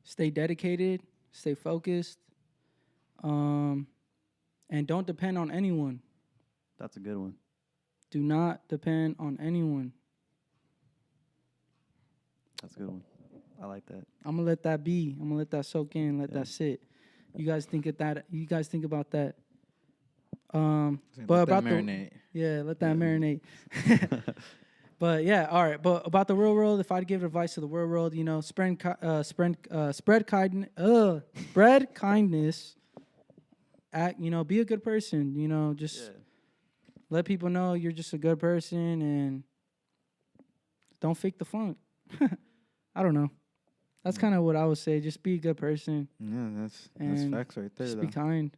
Speaker 1: stay dedicated, stay focused, and don't depend on anyone.
Speaker 5: That's a good one.
Speaker 1: Do not depend on anyone.
Speaker 5: That's a good one. I like that.
Speaker 1: I'm gonna let that be. I'm gonna let that soak in. Let
Speaker 5: Yeah.
Speaker 1: that sit. You guys think of that. You guys think about that. But
Speaker 4: let that
Speaker 1: about
Speaker 4: marinate.
Speaker 1: let that marinate. But yeah, all right. But about the real world, if I'd give advice to the real world, you know, spread kindness. Act, you know, be a good person. You know, just let people know you're just a good person and don't fake the funk. I don't know. That's kind of what I would say. Just be a good person.
Speaker 4: Yeah, that's
Speaker 1: And
Speaker 4: facts right there.
Speaker 1: Just
Speaker 4: Though.
Speaker 1: be kind.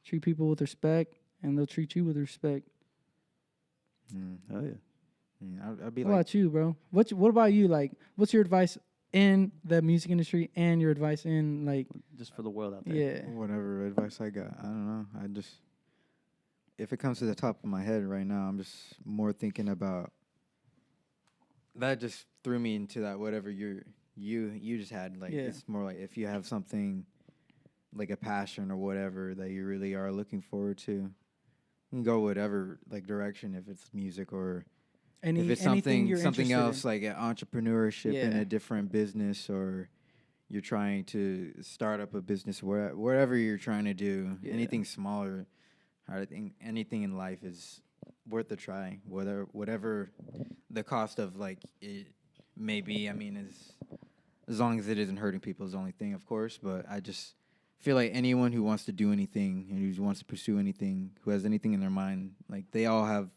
Speaker 1: Treat people with respect, and they'll treat you with respect.
Speaker 5: Oh yeah.
Speaker 4: I'd be
Speaker 1: What
Speaker 4: like,
Speaker 1: about you, bro? What about you? Like, what's your advice in the music industry and your advice in, like,
Speaker 5: Just for the world out there.
Speaker 1: yeah.
Speaker 4: whatever advice I got. I don't know. I just, if it comes to the top of my head right now, I'm just more thinking about. That just threw me into that whatever you just had. Like,
Speaker 1: Yeah.
Speaker 4: it's more like if you have something, like a passion or whatever that you really are looking forward to, you can go whatever like direction. If it's music or if it's
Speaker 1: anything you're
Speaker 4: something
Speaker 1: interested
Speaker 4: else like entrepreneurship in
Speaker 1: Yeah.
Speaker 4: a different business, or you're trying to start up a business wherever you're trying to do,
Speaker 1: Yeah.
Speaker 4: anything smaller, I think anything in life is worth a try, whatever the cost of like it may be. I mean, as long as it isn't hurting people is the only thing, of course. But I just feel like anyone who wants to do anything and who wants to pursue anything, who has anything in their mind, like they all have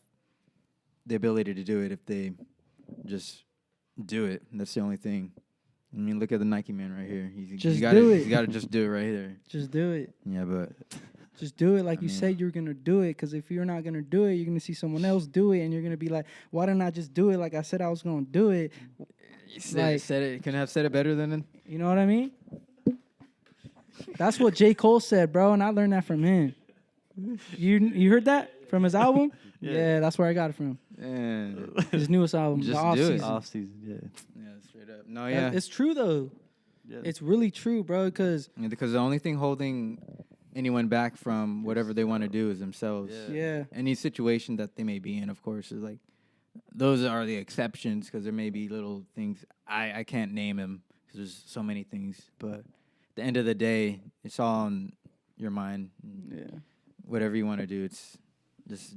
Speaker 4: the ability to do it if they just do it. And that's the only thing. I mean, look at the Nike man right here.
Speaker 1: Just do it.
Speaker 4: You got to just do it right here.
Speaker 1: Just do it.
Speaker 4: Yeah, but
Speaker 1: Just do it like
Speaker 4: I
Speaker 1: you
Speaker 4: mean-
Speaker 1: said you're going to do it. Because if you're not going to do it, you're going to see someone else do it. And you're going to be like, why didn't I just do it like I said I was going to do it?
Speaker 4: you said it. Couldn't have said it better than
Speaker 1: You know what I mean? That's what J. Cole said, bro. And I learned that from him. You heard that from his album? Yeah, that's where I got it from. His newest album,
Speaker 4: Just
Speaker 1: The Off
Speaker 4: do it.
Speaker 1: Season.
Speaker 5: Off season. Yeah.
Speaker 4: Yeah, straight up. No, yeah.
Speaker 1: It's true though.
Speaker 5: Yeah.
Speaker 1: It's really true, bro. Because
Speaker 4: Because the only thing holding anyone back from whatever they want to do is themselves.
Speaker 1: yeah,
Speaker 4: Any situation that they may be in, of course, is like those are the exceptions because there may be little things I can't name them because there's so many things. But at the end of the day, it's all on your mind.
Speaker 1: yeah.
Speaker 4: Whatever you want to do, it's just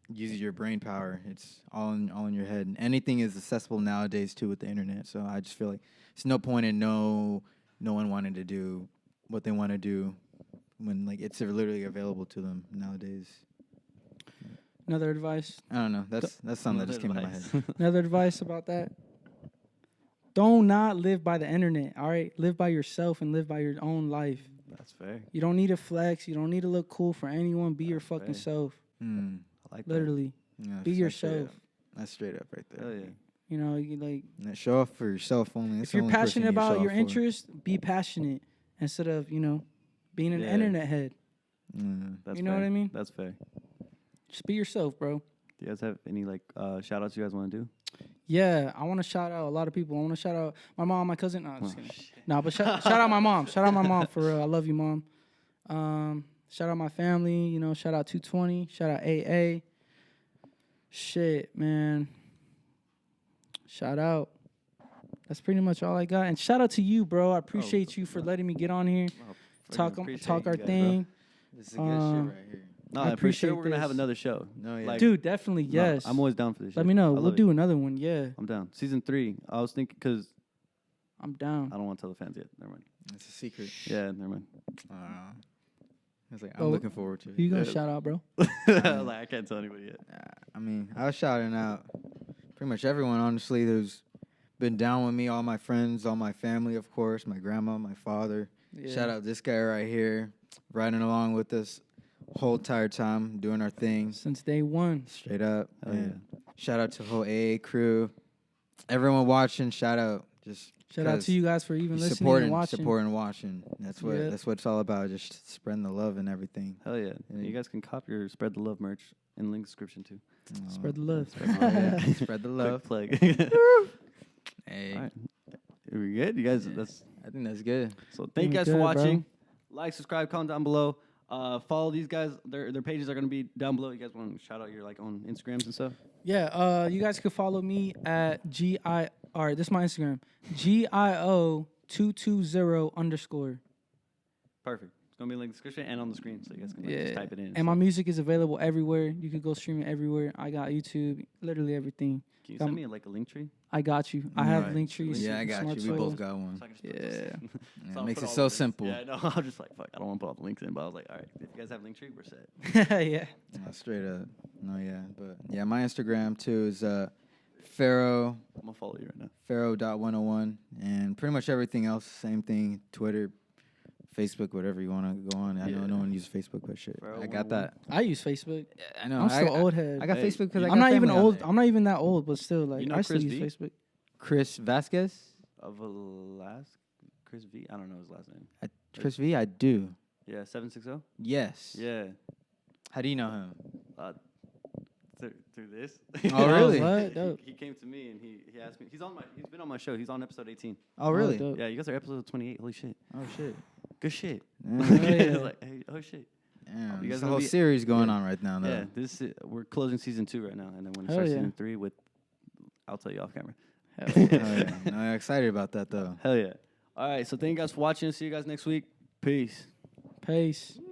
Speaker 4: use your brain power. It's all in your head. And anything is accessible nowadays too with the internet. So I just feel like it's no point in no one wanting to do what they want to do when like it's literally available to them nowadays.
Speaker 1: Another advice.
Speaker 4: I don't know. That's something that just came to my head.
Speaker 1: Another advice about that. Don't not live by the internet. All right, live by yourself and live by your own life.
Speaker 5: That's fair.
Speaker 1: You don't need to flex. You don't need to look cool for anyone. Be your
Speaker 5: That's
Speaker 1: fucking
Speaker 5: fair.
Speaker 1: self.
Speaker 4: Mm.
Speaker 5: I like
Speaker 1: Literally,
Speaker 4: Yeah,
Speaker 1: be
Speaker 4: that's straight
Speaker 1: yourself.
Speaker 4: up. That's straight up right
Speaker 5: that.
Speaker 4: there.
Speaker 5: Hell yeah.
Speaker 1: You know, you like.
Speaker 4: Yeah, show off for yourself only. That's
Speaker 1: If
Speaker 4: the
Speaker 1: you're
Speaker 4: only person
Speaker 1: passionate
Speaker 4: you
Speaker 1: about
Speaker 4: show
Speaker 1: your
Speaker 4: off for.
Speaker 1: interest, be passionate instead of being an
Speaker 5: Yeah.
Speaker 1: internet head.
Speaker 4: Mm.
Speaker 5: That's
Speaker 1: You know
Speaker 5: fair.
Speaker 1: what I mean?
Speaker 5: That's fair.
Speaker 1: Just be yourself, bro.
Speaker 5: Do you guys have any like shout outs you guys want to do?
Speaker 1: Yeah, I want to shout out a lot of people. I want to shout out my mom, my cousin. No, I'm just
Speaker 5: Oh,
Speaker 1: kidding.
Speaker 5: shit.
Speaker 1: No, but shout out my mom. Shout out my mom for real. I love you, mom. Shout out my family. You know, shout out 220. Shout out AA. Shit, man. Shout out. That's pretty much all I got. And shout out to you, bro. I appreciate you for letting me get on here, talk our
Speaker 5: you guys, bro.
Speaker 1: thing.
Speaker 4: This is a good shit right here.
Speaker 5: No,
Speaker 1: I
Speaker 5: for
Speaker 1: appreciate
Speaker 5: sure we're gonna have
Speaker 1: this.
Speaker 5: another show.
Speaker 4: No, yeah.
Speaker 5: Like,
Speaker 1: Dude, definitely,
Speaker 5: no,
Speaker 1: yes.
Speaker 5: I'm always down for this.
Speaker 1: Let
Speaker 5: shit.
Speaker 1: me know.
Speaker 5: I
Speaker 1: We'll
Speaker 5: love
Speaker 1: do
Speaker 5: it.
Speaker 1: another one. Yeah,
Speaker 5: I'm down. Season 3. I was thinking because
Speaker 1: I'm down.
Speaker 5: I don't want to tell the fans yet. Never mind.
Speaker 4: It's a secret.
Speaker 5: Yeah, never mind.
Speaker 4: I was like,
Speaker 1: Oh,
Speaker 4: I'm looking forward to
Speaker 1: Who you
Speaker 4: it.
Speaker 1: gonna shout out, bro?
Speaker 5: Like I can't tell anybody yet.
Speaker 4: I mean, I was shouting out pretty much everyone, honestly, who's been down with me, all my friends, all my family, of course, my grandma, my father.
Speaker 1: Yeah.
Speaker 4: Shout out this guy right here, riding along with us whole entire time, doing our thing.
Speaker 1: Since day one.
Speaker 4: Straight up.
Speaker 5: Hell
Speaker 4: And shout out to the whole AA crew. Everyone watching, shout out. Just
Speaker 1: Shout out to you guys for even listening and watching.
Speaker 4: supporting, watching. That's what
Speaker 1: Yeah.
Speaker 4: that's what it's all about. Just spreading the love and everything.
Speaker 5: Hell yeah. And you guys can cop your Spread the Love merch in the link description too.
Speaker 1: Spread the love.
Speaker 4: Spread the love.
Speaker 5: Quick plug.
Speaker 4: Hey,
Speaker 5: All right. Are we good? You guys, that's
Speaker 4: I think that's good.
Speaker 5: so. Thank you guys for
Speaker 1: Good, bro.
Speaker 5: watching. Like, subscribe, comment down below. Follow these guys. Their pages are gonna be down below. You guys want to shout out your like own Instagrams and stuff?
Speaker 1: Yeah, you guys can follow me at All right, this is my Instagram. GIO220_.
Speaker 5: Perfect. It's gonna be in the link description and on the screen, so you guys can like,
Speaker 1: Yeah.
Speaker 5: just type it in.
Speaker 1: And my music is available everywhere. You can go stream it everywhere. I got YouTube, literally everything.
Speaker 5: Can you send me like a link tree?
Speaker 1: I got you. I have
Speaker 5: Alright.
Speaker 1: Linktree.
Speaker 4: Yeah, I got
Speaker 1: Smart
Speaker 4: you. We both
Speaker 1: Soil.
Speaker 4: got one.
Speaker 5: So I can just put
Speaker 1: Yeah.
Speaker 5: this-
Speaker 4: Yeah,
Speaker 5: So
Speaker 4: it
Speaker 5: I'll
Speaker 4: makes
Speaker 5: put
Speaker 4: it
Speaker 5: all
Speaker 4: so
Speaker 5: the links.
Speaker 4: simple.
Speaker 5: Yeah, no, I was just like, fuck, I don't want to put all the links in, but I was like, all right, if you guys have Linktree, we're set.
Speaker 1: Yeah.
Speaker 4: No, straight up. No, yeah. But yeah, my Instagram too is Pharaoh,
Speaker 5: I'm gonna follow you right now.
Speaker 4: Pharaoh.101. And pretty much everything else, same thing. Twitter, Facebook, whatever you want to go on. I know
Speaker 5: Yeah.
Speaker 4: no one uses Facebook, but shit. I got
Speaker 5: Pharaoh101.
Speaker 4: that.
Speaker 1: I use Facebook.
Speaker 4: I know.
Speaker 1: I'm still
Speaker 4: I,
Speaker 1: old head.
Speaker 4: I got
Speaker 5: Hey,
Speaker 4: Facebook because I got
Speaker 1: I'm not even
Speaker 4: family on
Speaker 1: old.
Speaker 4: there.
Speaker 1: I'm not even that old, but still, like,
Speaker 5: You know
Speaker 1: I still
Speaker 5: Chris
Speaker 1: use
Speaker 5: V?
Speaker 1: Facebook.
Speaker 4: Chris Vasquez?
Speaker 5: Of Chris V. I don't know his last name.
Speaker 4: Chris V, I do.
Speaker 5: Yeah, 760.
Speaker 4: Yes.
Speaker 5: Yeah.
Speaker 4: How do you know him?
Speaker 5: Through this.
Speaker 4: Oh, really?
Speaker 1: What? Dope.
Speaker 5: He came to me and he asked me. He's been on my show. He's on episode 18.
Speaker 4: Oh, really?
Speaker 1: dope.
Speaker 5: Yeah, you guys are episode 28. Holy shit.
Speaker 4: Oh, shit.
Speaker 5: Good shit.
Speaker 1: Yeah.
Speaker 5: Like, hey, oh shit.
Speaker 4: Damn,
Speaker 5: You
Speaker 4: there's
Speaker 5: guys
Speaker 4: a
Speaker 5: gonna
Speaker 4: whole
Speaker 5: be-
Speaker 4: series going
Speaker 5: yeah.
Speaker 4: on right now, though.
Speaker 5: Yeah, we're closing season 2 right now, and then when it
Speaker 1: Hell
Speaker 5: starts
Speaker 1: yeah.
Speaker 5: season 3 I'll tell you off camera.
Speaker 1: Hell
Speaker 4: Oh,
Speaker 1: yeah.
Speaker 4: yeah. No, I'm excited about that, though.
Speaker 5: Hell yeah. All right, so thank you guys for watching. See you guys next week. Peace.
Speaker 1: Peace.